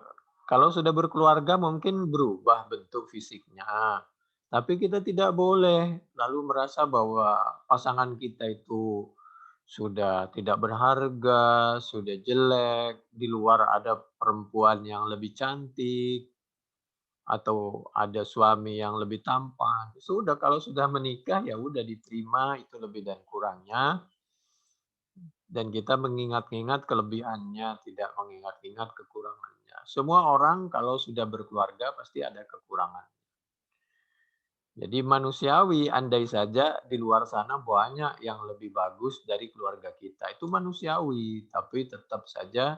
kalau sudah berkeluarga mungkin berubah bentuk fisiknya. Tapi kita tidak boleh lalu merasa bahwa pasangan kita itu sudah tidak berharga, sudah jelek, di luar ada perempuan yang lebih cantik, atau ada suami yang lebih tampan. Sudah kalau sudah menikah ya udah diterima itu lebih dan kurangnya, dan kita mengingat-ingat kelebihannya, tidak mengingat-ingat kekurangannya. Semua orang kalau sudah berkeluarga pasti ada kekurangan. Jadi manusiawi, andai saja di luar sana banyak yang lebih bagus dari keluarga kita. Itu manusiawi, tapi tetap saja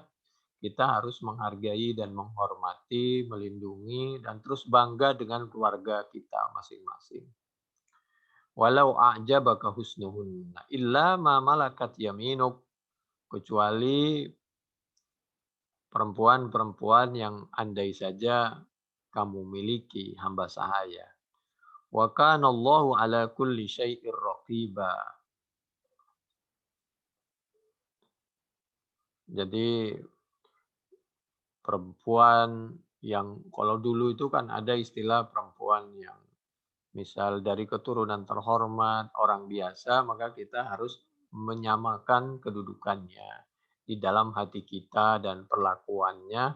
kita harus menghargai dan menghormati, melindungi, dan terus bangga dengan keluarga kita masing-masing. Walau a'jabaka husnuhunna illa ma malakat yaminuk, kecuali perempuan-perempuan yang andai saja kamu miliki, hamba sahaya. Wa kana Allahu ala kulli syai'ir raqiba. Jadi perempuan yang kalau dulu itu kan ada istilah perempuan yang misal dari keturunan terhormat, orang biasa, maka kita harus menyamakan kedudukannya di dalam hati kita dan perlakuannya,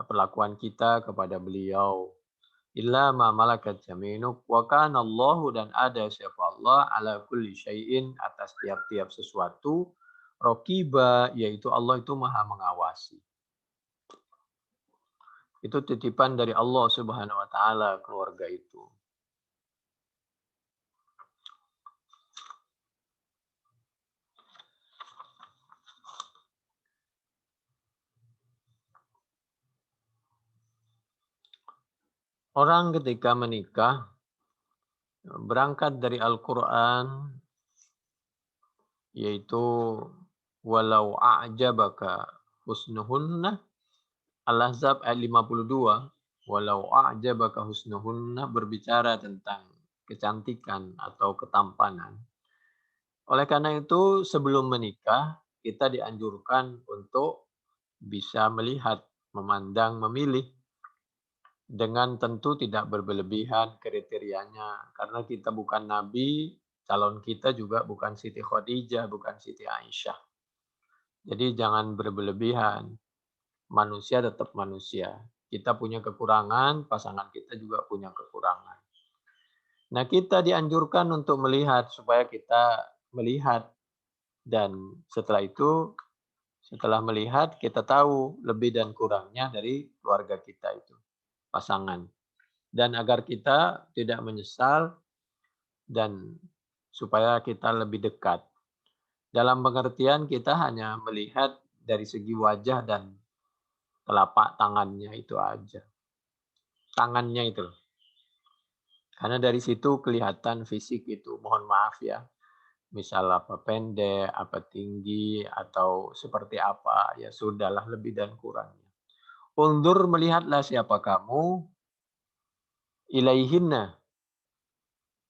perlakuan kita kepada beliau. Illa ma malakat yaminuk wa kana Allahu, dan ada siapa Allah ala kulli syai'in, atas tiap-tiap sesuatu, raqiba, yaitu Allah itu maha mengawasi. Itu titipan dari Allah Subhanahu wa taala keluarga itu. Orang ketika menikah berangkat dari Al-Qur'an, yaitu walau a'jabaka husnuhunna, Al-Ahzab ayat 52, walau a'jabaka husnuhunna berbicara tentang kecantikan atau ketampanan. Oleh karena itu sebelum menikah kita dianjurkan untuk bisa melihat, memandang, memilih dengan tentu tidak berlebihan kriterianya, karena kita bukan nabi, calon kita juga bukan Siti Khadijah, bukan Siti Aisyah. Jadi jangan berlebihan. Manusia tetap manusia. Kita punya kekurangan, pasangan kita juga punya kekurangan. Nah, kita dianjurkan untuk melihat supaya kita melihat, dan setelah itu, setelah melihat kita tahu lebih dan kurangnya dari keluarga kita itu, pasangan. Dan agar kita tidak menyesal dan supaya kita lebih dekat. Dalam pengertian kita hanya melihat dari segi wajah dan telapak tangannya itu aja. Tangannya itu. Karena dari situ kelihatan fisik itu, mohon maaf ya. Misal apa pendek, apa tinggi, atau seperti apa, ya sudahlah lebih dan kurangnya. Undur, melihatlah siapa kamu, ilaihinna,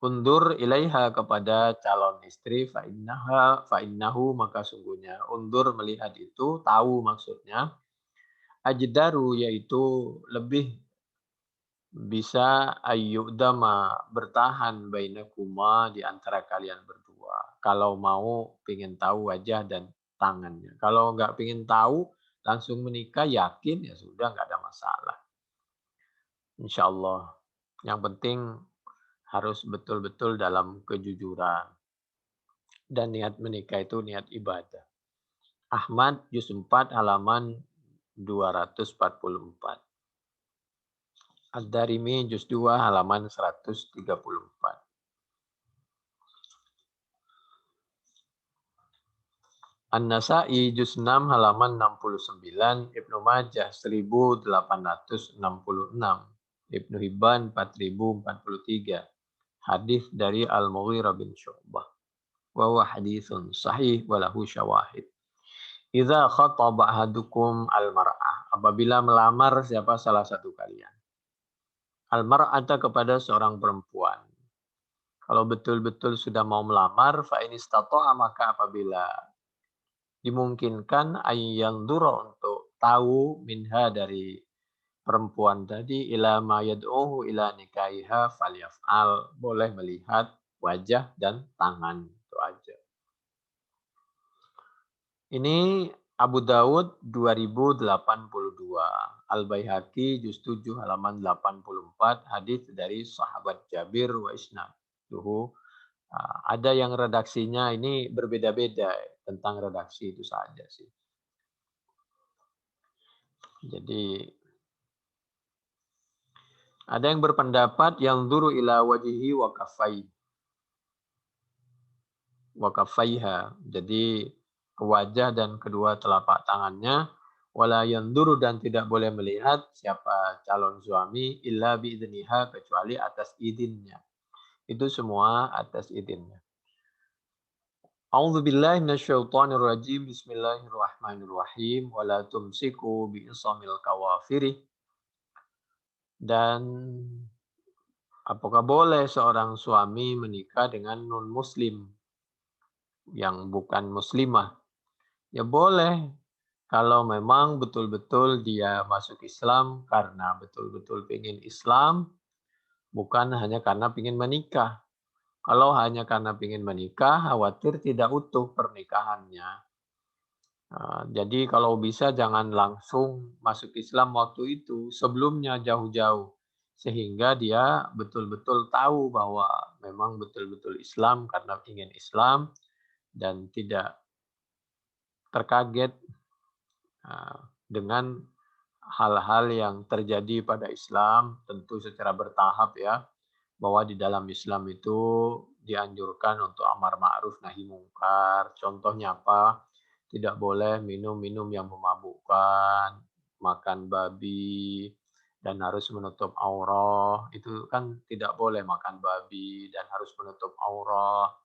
undur ilaiha, kepada calon istri, fa'innahu, maka sungguhnya. Undur, melihat itu, tahu maksudnya. Ajdaru, yaitu lebih bisa ayyudama bertahan bainakuma di antara kalian berdua. Kalau mau pingin tahu wajah dan tangannya. Kalau nggak pingin tahu langsung menikah yakin ya sudah nggak ada masalah. Insya Allah. Yang penting harus betul-betul dalam kejujuran. Dan niat menikah itu niat ibadah. Ahmad juz 4 halaman 244. Ad-Darimi juz 2 halaman 134. An-Nasa'i juz 6 halaman 69, Ibnu Majah 1866, Ibnu Hibban 4043. Hadis dari Al-Mughirah bin Syu'bah. Wa huwa haditsun sahih wa lahu syawahid. Idza khataba ahadukum al-mar'ah, apabila melamar siapa salah satu kalian. Al-mar'ata kepada seorang perempuan. Kalau betul-betul sudah mau melamar, fa in istata'a maka apabila dimungkinkan ayyanzura untuk tahu minha dari perempuan tadi ila ma yad'uhu ila nikahiha falyaf'al, boleh melihat wajah dan tangan itu aja. Ini Abu Dawud 2082, Al-Baihaqi juz 7 halaman 84, hadis dari sahabat Jabir wa isnaduhu. Ada yang redaksinya ini berbeda-beda tentang redaksi itu saja sih. Jadi ada yang berpendapat yang duru ila wajihi wa kafaiha. Jadi ke wajah dan kedua telapak tangannya. Wala yang duru dan tidak boleh melihat siapa calon suami illa biidniha kecuali atas izinnya. Itu semua atas izinnya. A'udzu billahi minasyaitonir rajim. Bismillahirrahmanirrahim. Wala tumsiku bi'isamil kawafiri. Dan apakah boleh seorang suami menikah dengan non-muslim yang bukan muslimah? Ya boleh, kalau memang betul-betul dia masuk Islam karena betul-betul ingin Islam, bukan hanya karena ingin menikah. Kalau hanya karena ingin menikah, khawatir tidak utuh pernikahannya. Jadi kalau bisa jangan langsung masuk Islam waktu itu, sebelumnya jauh-jauh. Sehingga dia betul-betul tahu bahwa memang betul-betul Islam karena ingin Islam dan tidak terkaget dengan hal-hal yang terjadi pada Islam, tentu secara bertahap ya, bahwa di dalam Islam itu dianjurkan untuk amar ma'ruf nahi mungkar. Contohnya apa? Tidak boleh minum-minum yang memabukkan, makan babi, dan harus menutup aurat. Itu kan tidak boleh makan babi dan harus menutup aurat.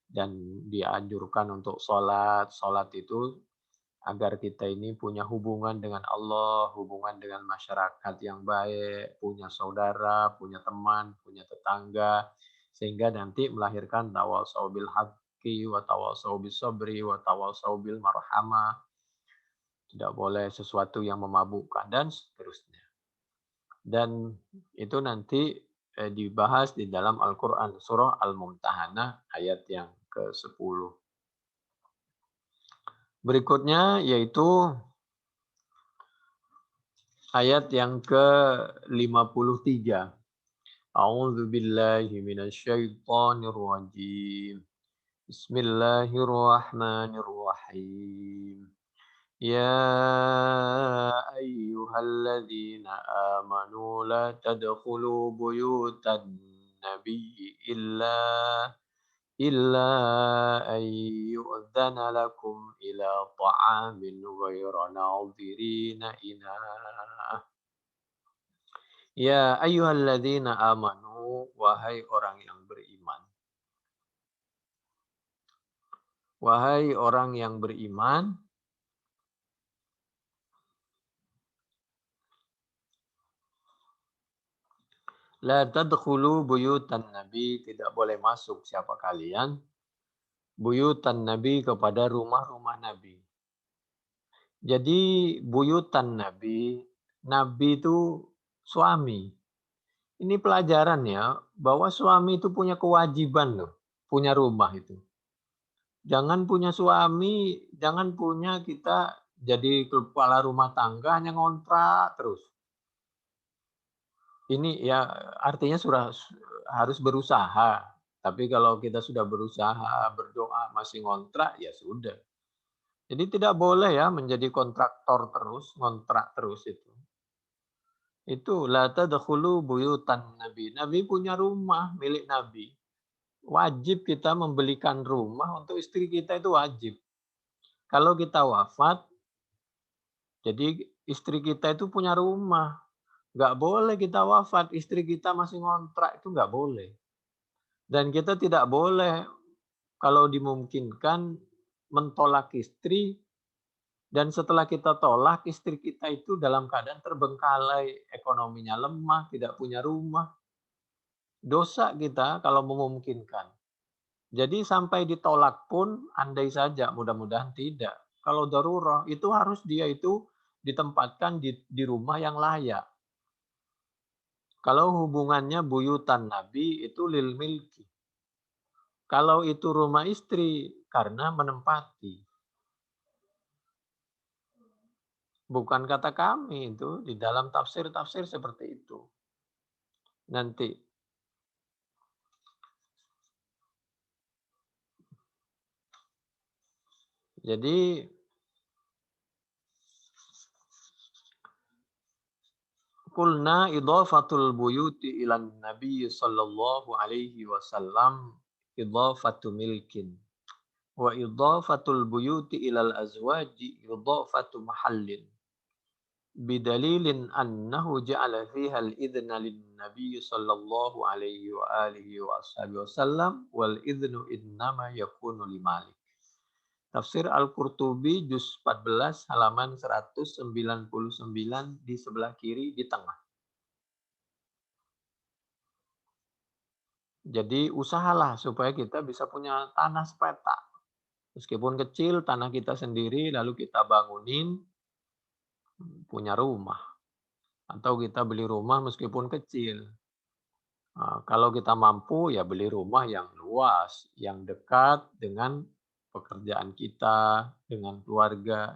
Dan dianjurkan untuk sholat. Sholat itu agar kita ini punya hubungan dengan Allah, hubungan dengan masyarakat yang baik, punya saudara, punya teman, punya tetangga, sehingga nanti melahirkan tawasau bil haqqi wa tawasau bis sabri wa tawasau bil marhamah. Tidak boleh sesuatu yang memabukkan dan seterusnya. Dan itu nanti dibahas di dalam Al-Quran surah Al-Mumtahanah ayat yang ke-10. Berikutnya yaitu ayat yang ke-53. A'udzu billahi minasyaitonir rajim. Bismillahirrahmanirrahim. Ya ayyuhalladzina amanu la tadkhulu buyutan nabiyyi إلا أن يؤذن لكم إلى طعام غير ناظرين إناه. Ya ayyuhalladzina amanu, wahai orang yang beriman. Wahai orang yang beriman, la tadkhulu buyutan nabi, tidak boleh masuk siapa kalian buyutan nabi kepada rumah-rumah nabi. Jadi buyutan nabi, nabi itu suami. Ini pelajaran ya, bahwa suami itu punya kewajiban loh, punya rumah itu. Jangan punya suami, jangan punya kita jadi kepala rumah tangga hanya ngontrak terus. Ini ya artinya harus berusaha. Tapi kalau kita sudah berusaha, berdoa, masih ngontrak, ya sudah. Jadi tidak boleh ya menjadi kontraktor terus, ngontrak terus itu. Itu la tadkhulu buyutan Nabi. Nabi punya rumah milik Nabi. Wajib kita membelikan rumah untuk istri kita itu wajib. Kalau kita wafat, jadi istri kita itu punya rumah. Nggak boleh kita wafat, istri kita masih ngontrak, itu nggak boleh. Dan kita tidak boleh kalau dimungkinkan mentolak istri dan setelah kita tolak istri kita itu dalam keadaan terbengkalai, ekonominya lemah, tidak punya rumah. Dosa kita kalau memungkinkan. Jadi sampai ditolak pun andai saja, mudah-mudahan tidak. Kalau darurat itu harus dia itu ditempatkan di rumah yang layak. Kalau hubungannya buyutan Nabi itu lil milki. Kalau itu rumah istri karena menempati. Bukan kata kami itu di dalam tafsir-tafsir seperti itu. Nanti jadi qulna idhafatul buyuti ilan nabi sallallahu alaihi wasallam idhafatu milkin. Wa idhafatul buyuti ilal azwaji idhafatu mahallin. Bidalilin annahu ja'ala fiha al-idhna lin-nabi sallallahu alaihi wa alihi wa ashabihi wasallam wal idhnu innama yakunu limalik. Tafsir Al-Qurtubi juz 14 halaman 199 di sebelah kiri di tengah. Jadi usahalah supaya kita bisa punya tanah sepetak. Meskipun kecil, tanah kita sendiri, lalu kita bangunin, punya rumah. Atau kita beli rumah meskipun kecil. Nah, kalau kita mampu, ya beli rumah yang luas, yang dekat dengan pekerjaan kita, dengan keluarga.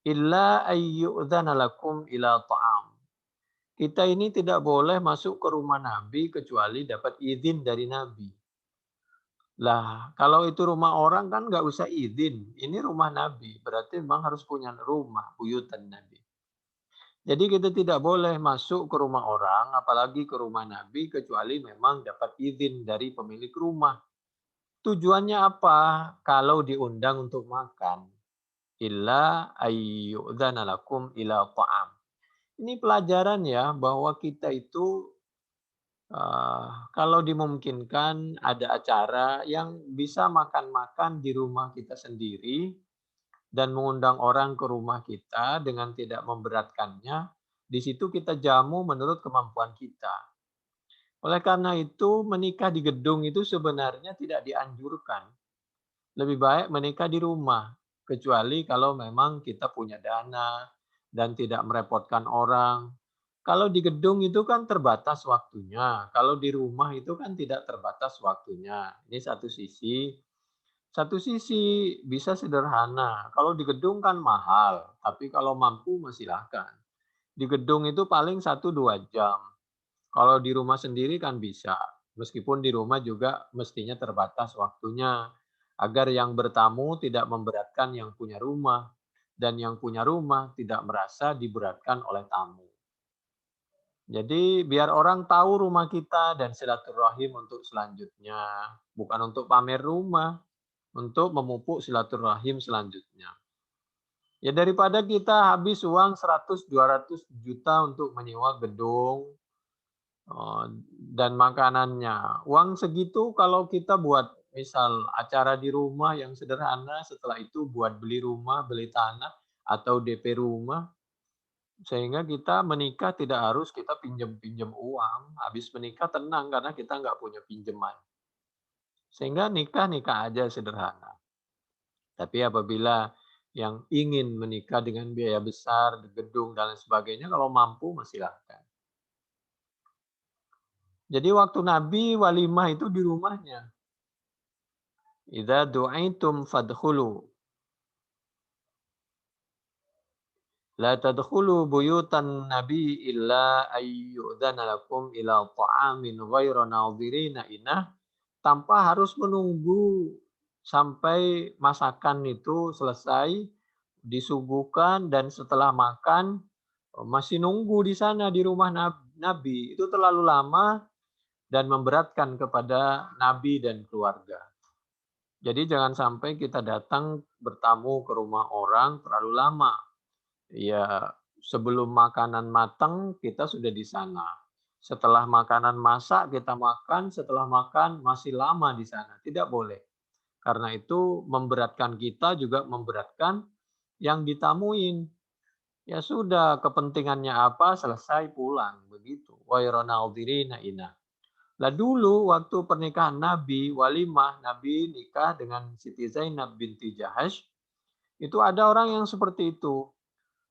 Illa ayyu'dzana lakum ila ta'am. Kita ini tidak boleh masuk ke rumah Nabi kecuali dapat izin dari Nabi. Lah, kalau itu rumah orang kan nggak usah izin. Ini rumah Nabi, berarti memang harus punya rumah, buyutan Nabi. Jadi kita tidak boleh masuk ke rumah orang, apalagi ke rumah Nabi, kecuali memang dapat izin dari pemilik rumah. Tujuannya apa? Kalau diundang untuk makan. Illa ayyu'dzana lakum ila ta'am. Ini pelajaran ya, bahwa kita itu kalau dimungkinkan ada acara yang bisa makan-makan di rumah kita sendiri dan mengundang orang ke rumah kita dengan tidak memberatkannya, di situ kita jamu menurut kemampuan kita. Oleh karena itu, menikah di gedung itu sebenarnya tidak dianjurkan. Lebih baik menikah di rumah, kecuali kalau memang kita punya dana dan tidak merepotkan orang. Kalau di gedung itu kan terbatas waktunya, kalau di rumah itu kan tidak terbatas waktunya. Ini satu sisi. Satu sisi bisa sederhana, kalau di gedung kan mahal, tapi kalau mampu silakan. Di gedung itu paling 1-2 jam. Kalau di rumah sendiri kan bisa. Meskipun di rumah juga mestinya terbatas waktunya. Agar yang bertamu tidak memberatkan yang punya rumah. Dan yang punya rumah tidak merasa diberatkan oleh tamu. Jadi biar orang tahu rumah kita dan silaturahim untuk selanjutnya. Bukan untuk pamer rumah, untuk memupuk silaturahim selanjutnya. Ya daripada kita habis uang 100-200 juta untuk menyewa gedung, dan makanannya. Uang segitu kalau kita buat misal acara di rumah yang sederhana, setelah itu buat beli rumah, beli tanah, atau DP rumah, sehingga kita menikah tidak harus kita pinjam-pinjam uang. Habis menikah tenang karena kita nggak punya pinjaman. Sehingga nikah-nikah aja sederhana. Tapi apabila yang ingin menikah dengan biaya besar, gedung, dan lain sebagainya, kalau mampu silahkan. Jadi waktu Nabi walimah itu di rumahnya. Idza du'itum fadkhulu. La tadkhulu buyutan nabi illa ayyudzana lakum ila ta'amin ghairu nadhirina inah, tanpa harus menunggu sampai masakan itu selesai, disuguhkan dan setelah makan masih nunggu di sana di rumah Nabi. Itu terlalu lama dan memberatkan kepada Nabi dan keluarga. Jadi jangan sampai kita datang bertamu ke rumah orang terlalu lama. Ya, sebelum makanan matang kita sudah di sana. Setelah makanan masak kita makan, setelah makan masih lama di sana. Tidak boleh. Karena itu memberatkan kita juga memberatkan yang ditamuin. Ya sudah, kepentingannya apa, selesai pulang begitu. Lah dulu waktu pernikahan Nabi, walimah Nabi nikah dengan Siti Zainab binti Jahash, itu ada orang yang seperti itu.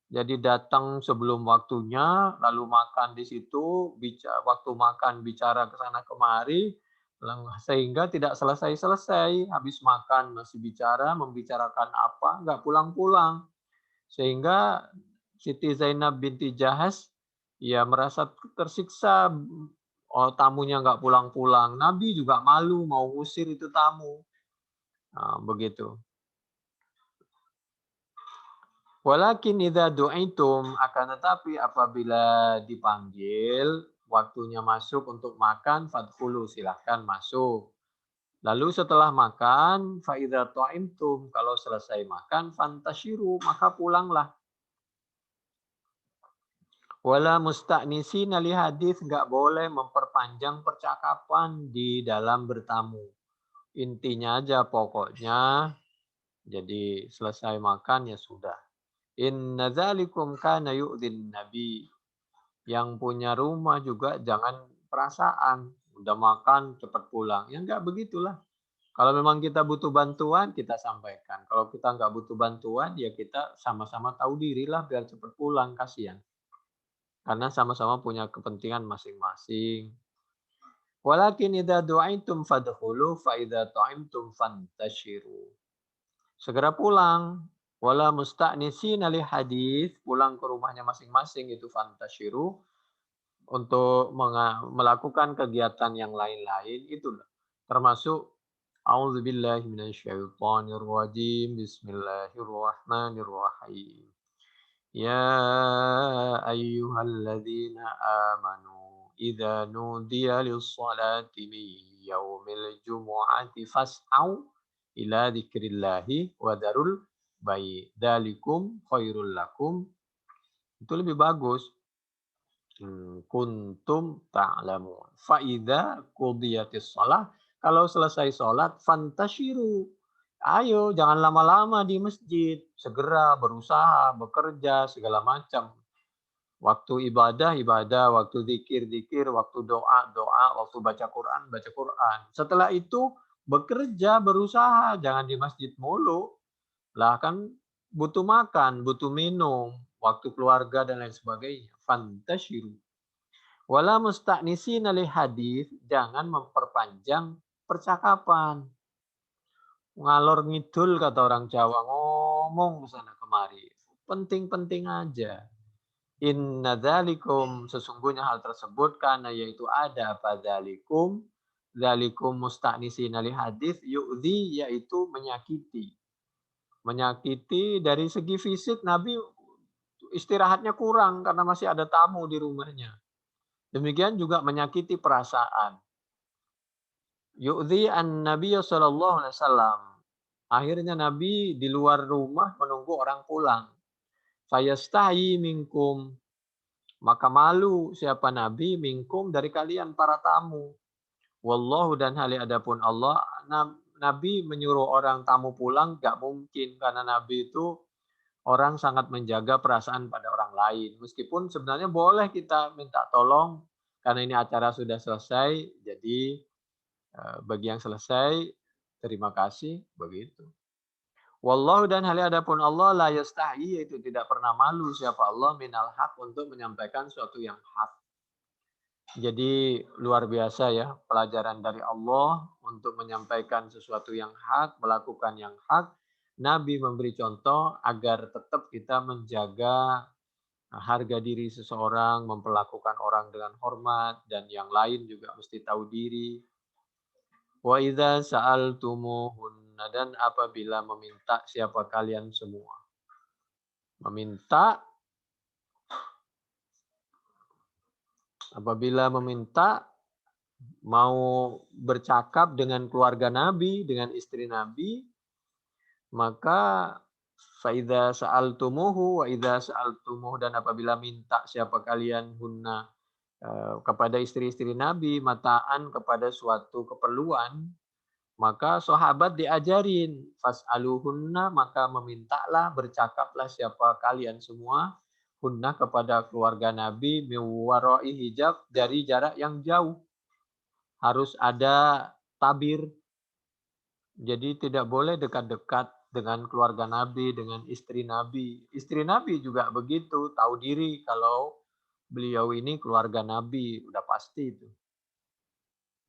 Jadi datang sebelum waktunya, lalu makan di situ, waktu makan bicara ke sana kemari, sehingga tidak selesai-selesai. Habis makan masih bicara, membicarakan apa, nggak pulang-pulang. Sehingga Siti Zainab binti Jahas ya merasa tersiksa, oh tamunya nggak pulang-pulang. Nabi juga malu mau ngusir itu tamu. Nah, begitu. Walakin idza du'itum, akan tetapi apabila dipanggil, waktunya masuk untuk makan, fadkhulu, silahkan masuk. Lalu setelah makan, fa idza ta'imtum, kalau selesai makan, fantashiru, maka pulanglah. Wala musta'nisina li hadis, nggak boleh memperpanjang percakapan di dalam bertamu. Intinya aja pokoknya, jadi selesai makan ya sudah. Inna dzalikum kana yu'dhin nabi. Yang punya rumah juga jangan perasaan. Udah makan cepat pulang. Ya enggak begitulah. Kalau memang kita butuh bantuan, kita sampaikan. Kalau kita enggak butuh bantuan, ya kita sama-sama tahu diri lah biar cepat pulang. Kasihan. Karena sama-sama punya kepentingan masing-masing. Walakin idza du'aitum fadkhulu fa idza ta'imtum fantashiru. Segera pulang. Wala musta'nisina li hadis, pulang ke rumahnya masing-masing itu fantashiru untuk melakukan kegiatan yang lain-lain itu termasuk auzubillahi minasyaitonir rajim bismillahirrahmanirrahim ya ayyuhalladzina amanu idza nudiya lis-salati min yaumil jumu'ati fas'au ila dzikrillahi wa darul bai dzalikum khairul lakum. Itu lebih bagus. Kuntum ta'lamun. Fa idza qudiyatis shalah, kalau selesai sholat fantasyiru. Ayo jangan lama-lama di masjid, segera berusaha, bekerja segala macam. Waktu ibadah, ibadah, waktu zikir, zikir, waktu doa, doa, waktu baca Quran, baca Quran. Setelah itu bekerja, berusaha, jangan di masjid mulu. Lah kan butuh makan, butuh minum, waktu keluarga dan lain sebagainya. Fantasyiru. Wala musta'nisina li hadis, jangan memperpanjang percakapan. Ngalor ngidul kata orang Jawa, ngomong sana kemari. Penting-penting aja. Inna dzalikum, sesungguhnya hal tersebut karena yaitu ada apa dzalikum, dzalikum musta'nisina li hadis yu'dhi, yaitu menyakiti. Menyakiti dari segi fisik, Nabi istirahatnya kurang karena masih ada tamu di rumahnya. Demikian juga menyakiti perasaan. Yu'dhi an-nabiy sallallahu alaihi wasallam. Akhirnya Nabi di luar rumah menunggu orang pulang. Fayastahi minkum. Maka malu siapa Nabi minkum dari kalian para tamu. Wallahu, dan hal adapun Allah, Nabi menyuruh orang tamu pulang gak mungkin karena Nabi itu orang sangat menjaga perasaan pada orang lain. Meskipun sebenarnya boleh kita minta tolong karena ini acara sudah selesai, jadi bagi yang selesai terima kasih begitu. Wallahu, dan hal adapun Allah la yastahi, yaitu tidak pernah malu siapa Allah minal haq, untuk menyampaikan sesuatu yang hak. Jadi luar biasa ya pelajaran dari Allah untuk menyampaikan sesuatu yang hak, melakukan yang hak. Nabi memberi contoh agar tetap kita menjaga harga diri seseorang, memperlakukan orang dengan hormat, dan yang lain juga mesti tahu diri. Wa idza sa'altumuhunna, dan apabila meminta siapa kalian semua. Meminta, apabila meminta mau bercakap dengan keluarga Nabi, dengan istri Nabi, maka faidza sa'altumuhu wa idza sa'altumuhu, dan apabila minta siapa kalian hunna kepada istri-istri Nabi mataan kepada suatu keperluan, maka sahabat diajarin fas'aluhunna, maka memintalah, bercakaplah siapa kalian semua hunna kepada keluarga Nabi min wara'i hijab, dari jarak yang jauh. Harus ada tabir. Jadi tidak boleh dekat-dekat dengan keluarga Nabi, dengan istri Nabi. Istri Nabi juga begitu, tahu diri kalau beliau ini keluarga Nabi, udah pasti itu.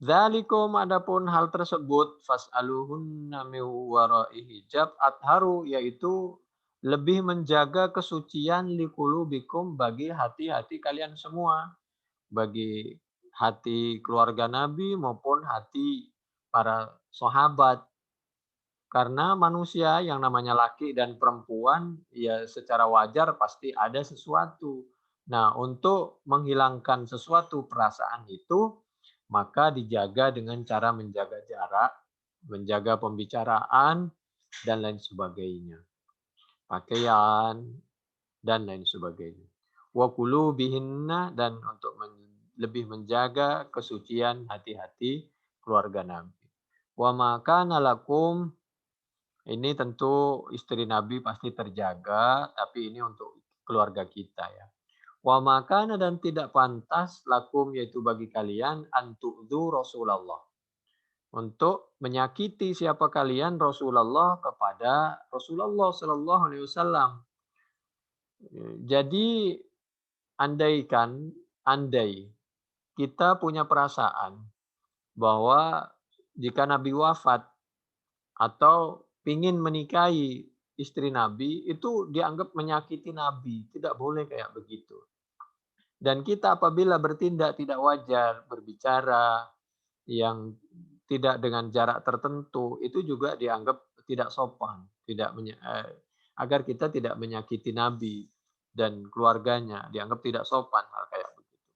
Dzalikum, adapun hal tersebut, fas'aluhunna min wara'i hijab, atharu, yaitu lebih menjaga kesucian liqulubikum, bagi hati-hati kalian semua, bagi hati keluarga Nabi maupun hati para sahabat. Karena manusia yang namanya laki dan perempuan, ya secara wajar pasti ada sesuatu. Nah, untuk menghilangkan sesuatu perasaan itu, maka dijaga dengan cara menjaga jarak, menjaga pembicaraan, dan lain sebagainya. Pakaian, dan lain sebagainya. Wa kulu bihinna, dan untuk lebih menjaga kesucian hati-hati keluarga Nabi. Wa maka nalakum, ini tentu istri Nabi pasti terjaga, tapi ini untuk keluarga kita ya. Wa makana, dan tidak pantas lakum, yaitu bagi kalian, antu'dzu Rasulullah, untuk menyakiti siapa kalian Rasulullah kepada Rasulullah Shallallahu Alaihi Wasallam. Jadi andai kita punya perasaan bahwa jika Nabi wafat atau ingin menikahi istri Nabi, itu dianggap menyakiti Nabi. Tidak boleh kayak begitu. Dan kita apabila bertindak tidak wajar, berbicara yang tidak dengan jarak tertentu, itu juga dianggap tidak sopan, agar kita tidak menyakiti Nabi dan keluarganya, dianggap tidak sopan hal kayak begitu.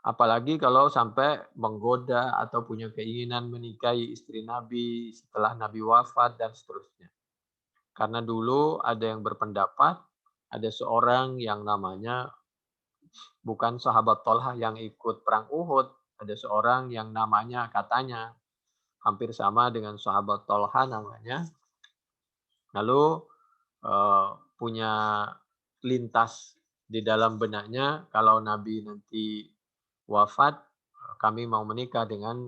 Apalagi kalau sampai menggoda atau punya keinginan menikahi istri Nabi setelah Nabi wafat dan seterusnya. Karena dulu ada yang berpendapat, ada seorang yang namanya, bukan sahabat Tolhah yang ikut perang Uhud, ada seorang yang namanya katanya hampir sama dengan sahabat Tolhah namanya. Lalu punya lintas di dalam benaknya, kalau Nabi nanti wafat, kami mau menikah dengan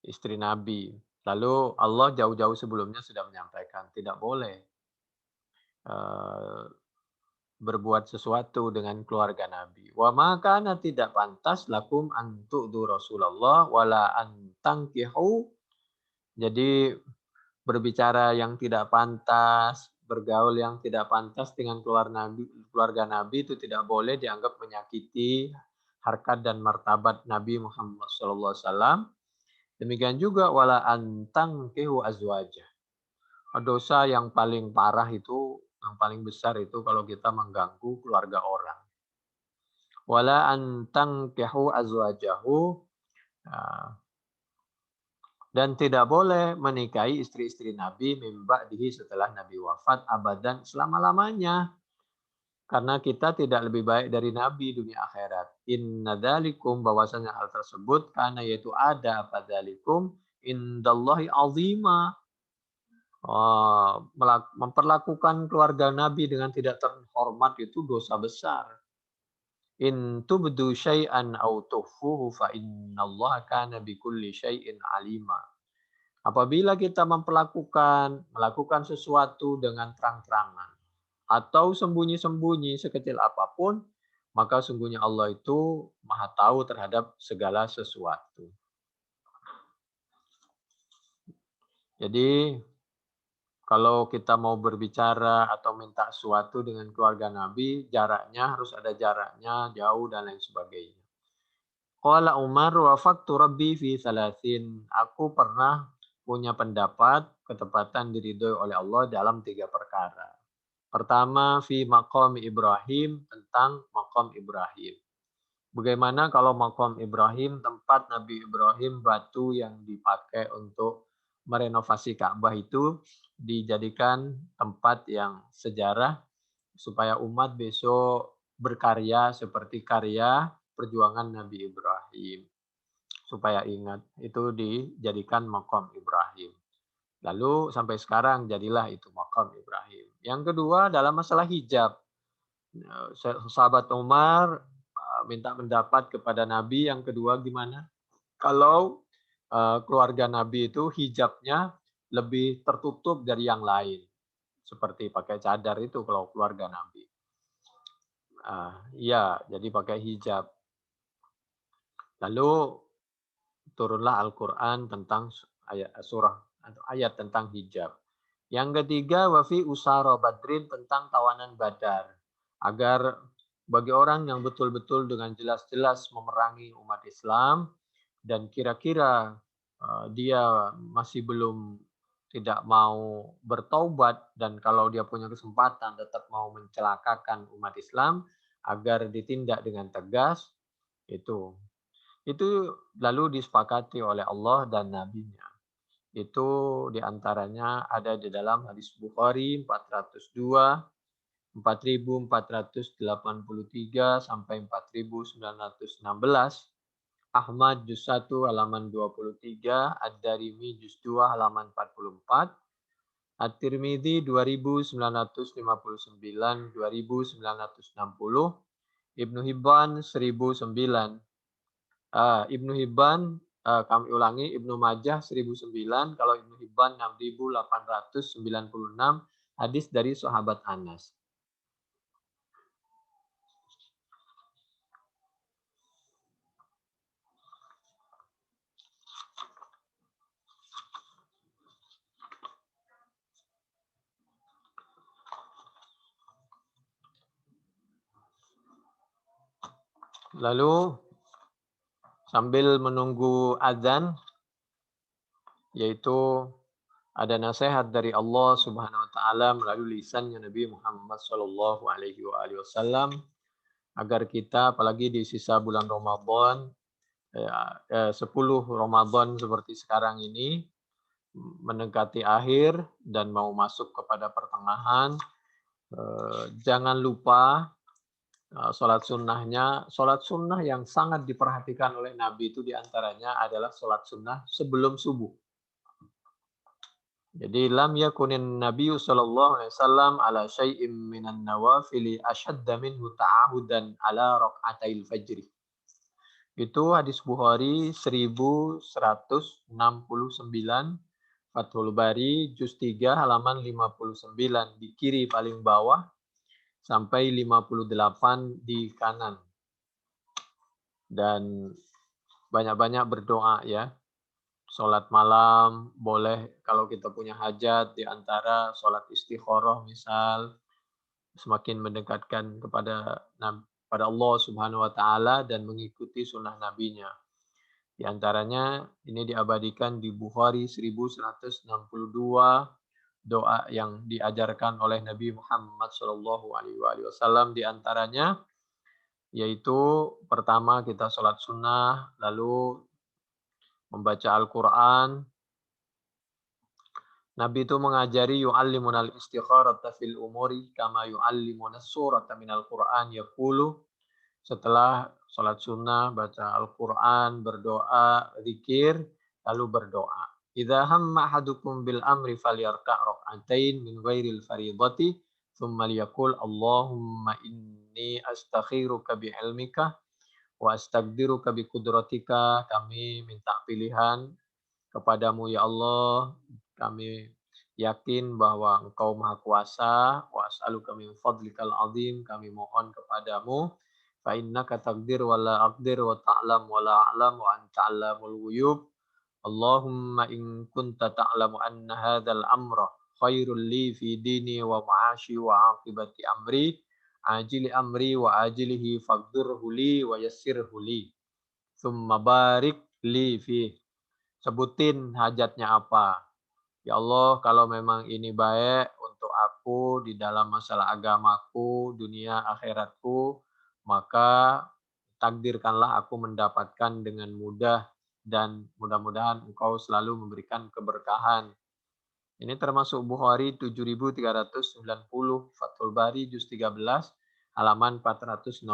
istri Nabi. Lalu Allah jauh-jauh sebelumnya sudah menyampaikan tidak boleh berbuat sesuatu dengan keluarga Nabi. Wa makana, tidak pantas lakum antu'du Rasulullah wala antangkihu. Jadi berbicara yang tidak pantas, bergaul yang tidak pantas dengan keluarga Nabi itu tidak boleh, dianggap menyakiti harkat dan martabat Nabi Muhammad SAW. Demikian juga wala antangkihu azwajah. Dosa yang paling parah itu, yang paling besar itu kalau kita mengganggu keluarga orang. Wala antangkihu azwajahu, dan tidak boleh menikahi istri-istri Nabi min ba'dihi, setelah Nabi wafat, abadan, selama-lamanya. Karena kita tidak lebih baik dari Nabi dunia akhirat. Inna dzalikum, bahwasanya hal tersebut, karena yaitu ada dzalikum indallahi azima. Memperlakukan keluarga Nabi dengan tidak terhormat itu dosa besar. In tubdu syai'an aw tukhfuhu fa innallaha kana bikulli syai'in alima. Apabila kita melakukan sesuatu dengan terang-terangan atau sembunyi-sembunyi sekecil apapun, maka sungguhnya Allah itu Maha tahu terhadap segala sesuatu. Jadi kalau kita mau berbicara atau minta sesuatu dengan keluarga Nabi, jaraknya harus ada jaraknya, jauh dan lain sebagainya. Qala Umar wafaqtu rabbi fi salasin. Aku pernah punya pendapat ketepatan diridhoi oleh Allah dalam 3 perkara. Pertama, fi maqam Ibrahim, tentang maqam Ibrahim. Bagaimana kalau maqam Ibrahim, tempat Nabi Ibrahim, batu yang dipakai untuk merenovasi Ka'bah itu dijadikan tempat yang sejarah supaya umat besok berkarya seperti karya perjuangan Nabi Ibrahim. Supaya ingat, itu dijadikan maqam Ibrahim. Lalu sampai sekarang jadilah itu maqam Ibrahim. Yang kedua dalam masalah hijab. Sahabat Umar minta pendapat kepada Nabi. Yang kedua gimana? Kalau keluarga Nabi itu hijabnya lebih tertutup dari yang lain. Seperti pakai cadar itu kalau keluarga Nabi. Iya, jadi pakai hijab. Lalu turunlah Al-Quran tentang surah atau ayat tentang hijab. Yang ketiga, wafi usara badrin, tentang tawanan Badar. Agar bagi orang yang betul-betul dengan jelas-jelas memerangi umat Islam dan kira-kira dia masih belum tidak mau bertaubat dan kalau dia punya kesempatan tetap mau mencelakakan umat Islam agar ditindak dengan tegas, itu lalu disepakati oleh Allah dan Nabi-Nya. Itu diantaranya ada di dalam hadis Bukhari 402, 4483 sampai 4916, Ahmad juz 1 halaman 23, Ad-Darimi juz 2 halaman 44, At-Tirmidzi 2959, 2960, Ibnu Hibban 1009. Ibnu Hibban, kami ulangi, Ibnu Majah 1009, kalau Ibnu Hibban 6896, hadis dari sahabat Anas. Lalu sambil menunggu azan, yaitu ada nasihat dari Allah Subhanahu wa taala melalui lisannya Nabi Muhammad sallallahu alaihi wasallam agar kita apalagi di sisa bulan Ramadan 10 Ramadan seperti sekarang ini mendekati akhir dan mau masuk kepada pertengahan, jangan lupa sholat sunnahnya. Sholat sunnah yang sangat diperhatikan oleh Nabi itu diantaranya adalah sholat sunnah sebelum subuh. Jadi lam yakunin Nabi sallallahu alaihi wasallam ala syai'im minan nawafili ashadda minhu ta'ahudan ala raq'atil fajri. Itu hadis Bukhari 1169, Fathul Bari juz 3 halaman 59 di kiri paling bawah sampai 58 di kanan. Dan banyak-banyak berdoa ya. Sholat malam boleh kalau kita punya hajat, di antara sholat istikharah misal, semakin mendekatkan kepada Allah Subhanahu wa taala dan mengikuti sunnah nabinya. Di antaranya ini diabadikan di Bukhari 1162, doa yang diajarkan oleh Nabi Muhammad sallallahu alaihi wasallam, di antaranya yaitu pertama kita sholat sunnah, lalu membaca Al-Quran. Nabi itu mengajari yu'allimunal istikharata fil umuri kama yu'allimunas surata minal Qur'an, yaqulu, setelah sholat sunnah baca Al-Quran, berdoa, zikir, lalu berdoa. Idza hamma ahadukum bil amri falyarka' rak'atain min ghairil fariidati thumma liyaqul Allahumma inni astakhiruka bi ilmika wa astaqdiruka bi qudratika. Kami minta pilihan kepadamu ya Allah, kami yakin bahwa Engkau Maha Kuasa, wa as'aluka min fadlikal azim, kami mohon kepadamu fa innaka taqdir wa la aqdir wa ta'lam wa la a'lam wa anta 'allamul ghuyub. Allahumma in kunta ta'lamu anna hadzal amra khairul li fi dini wa ma'ashi wa 'aqibati amri ajili amri wa ajilihi faqdirhu li wa yassirhu li. Tsumma barik li fi. Sebutin hajatnya apa. Ya Allah, kalau memang ini baik untuk aku di dalam masalah agamaku, dunia akhiratku, maka takdirkanlah aku mendapatkan dengan mudah dan mudah-mudahan Engkau selalu memberikan keberkahan. Ini termasuk Bukhari 7390, Fathul Bari juz 13, halaman 464.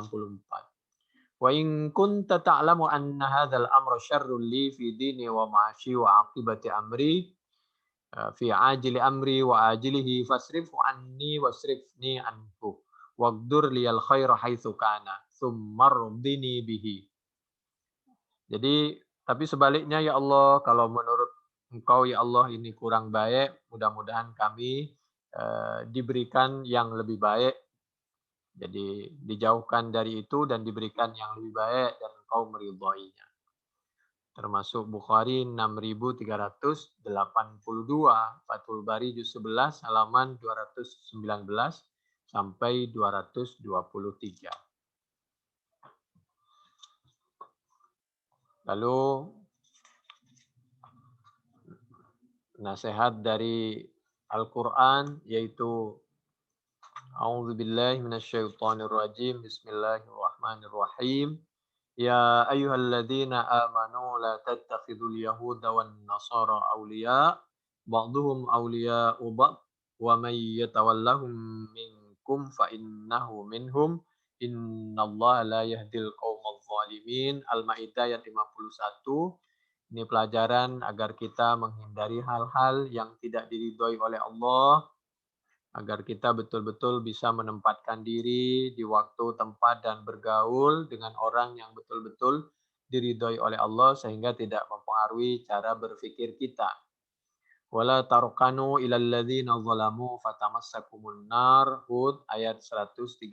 Wa in kunta ta'lamu anna hadzal amra syarrul li fi dini wa ma'ashi wa aqibati amri fi ajili amri wa ajilihi fasrifhu anni wasrifni anhu waqdur liyal khaira haitsu kana tsumma rudini bihi. Jadi tapi sebaliknya ya Allah, kalau menurut Engkau ya Allah ini kurang baik, mudah-mudahan kami diberikan yang lebih baik. Jadi dijauhkan dari itu dan diberikan yang lebih baik dan Engkau meridhoinya. Termasuk Bukhari 6382, Fathul Bari juz 11 halaman 219 sampai 223. Lalu nasihat dari Al-Qur'an yaitu A'udzubillahi minasyaitonirrajim. Bismillahirrahmanirrahim. Ya ayyuhalladzina amanu la tattakhidul yahuda wan nasara awliya ba'duhum awliya'u ba'd wa may yatawallahum minkum fa innahu minhum innallaha la yahdil qaumadh dhalimin. Al-Maidah ayat 51. Ini pelajaran agar kita menghindari hal-hal yang tidak diridhoi oleh Allah, agar kita betul-betul bisa menempatkan diri di waktu, tempat, dan bergaul dengan orang yang betul-betul diridhoi oleh Allah sehingga tidak mempengaruhi cara berpikir kita. Wala tarkanu ilal ladzina zalamu fatamassakumun nar. Hud ayat 113.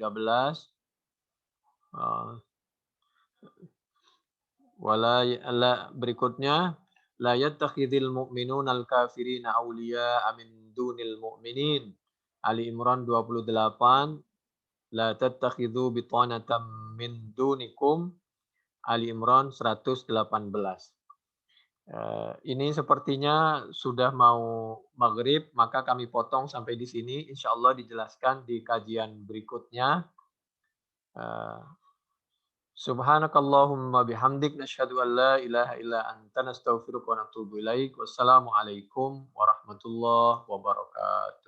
Berikutnya la yattakhidhul mu'minuna al-kafirina awliya'a min dunil mu'minin. Ali Imran 28, la tattakhidhu bitanatan min dunikum. Ali Imran 118. Ini sepertinya sudah mau maghrib, maka kami potong sampai di sini. Insya Allah dijelaskan di kajian berikutnya. Subhanakallahumma bihamdik nasyhadu an la ilaha illa anta nastaghfiruka wa natubu ilaik. Wassalamualaikum warahmatullahi wabarakatuh.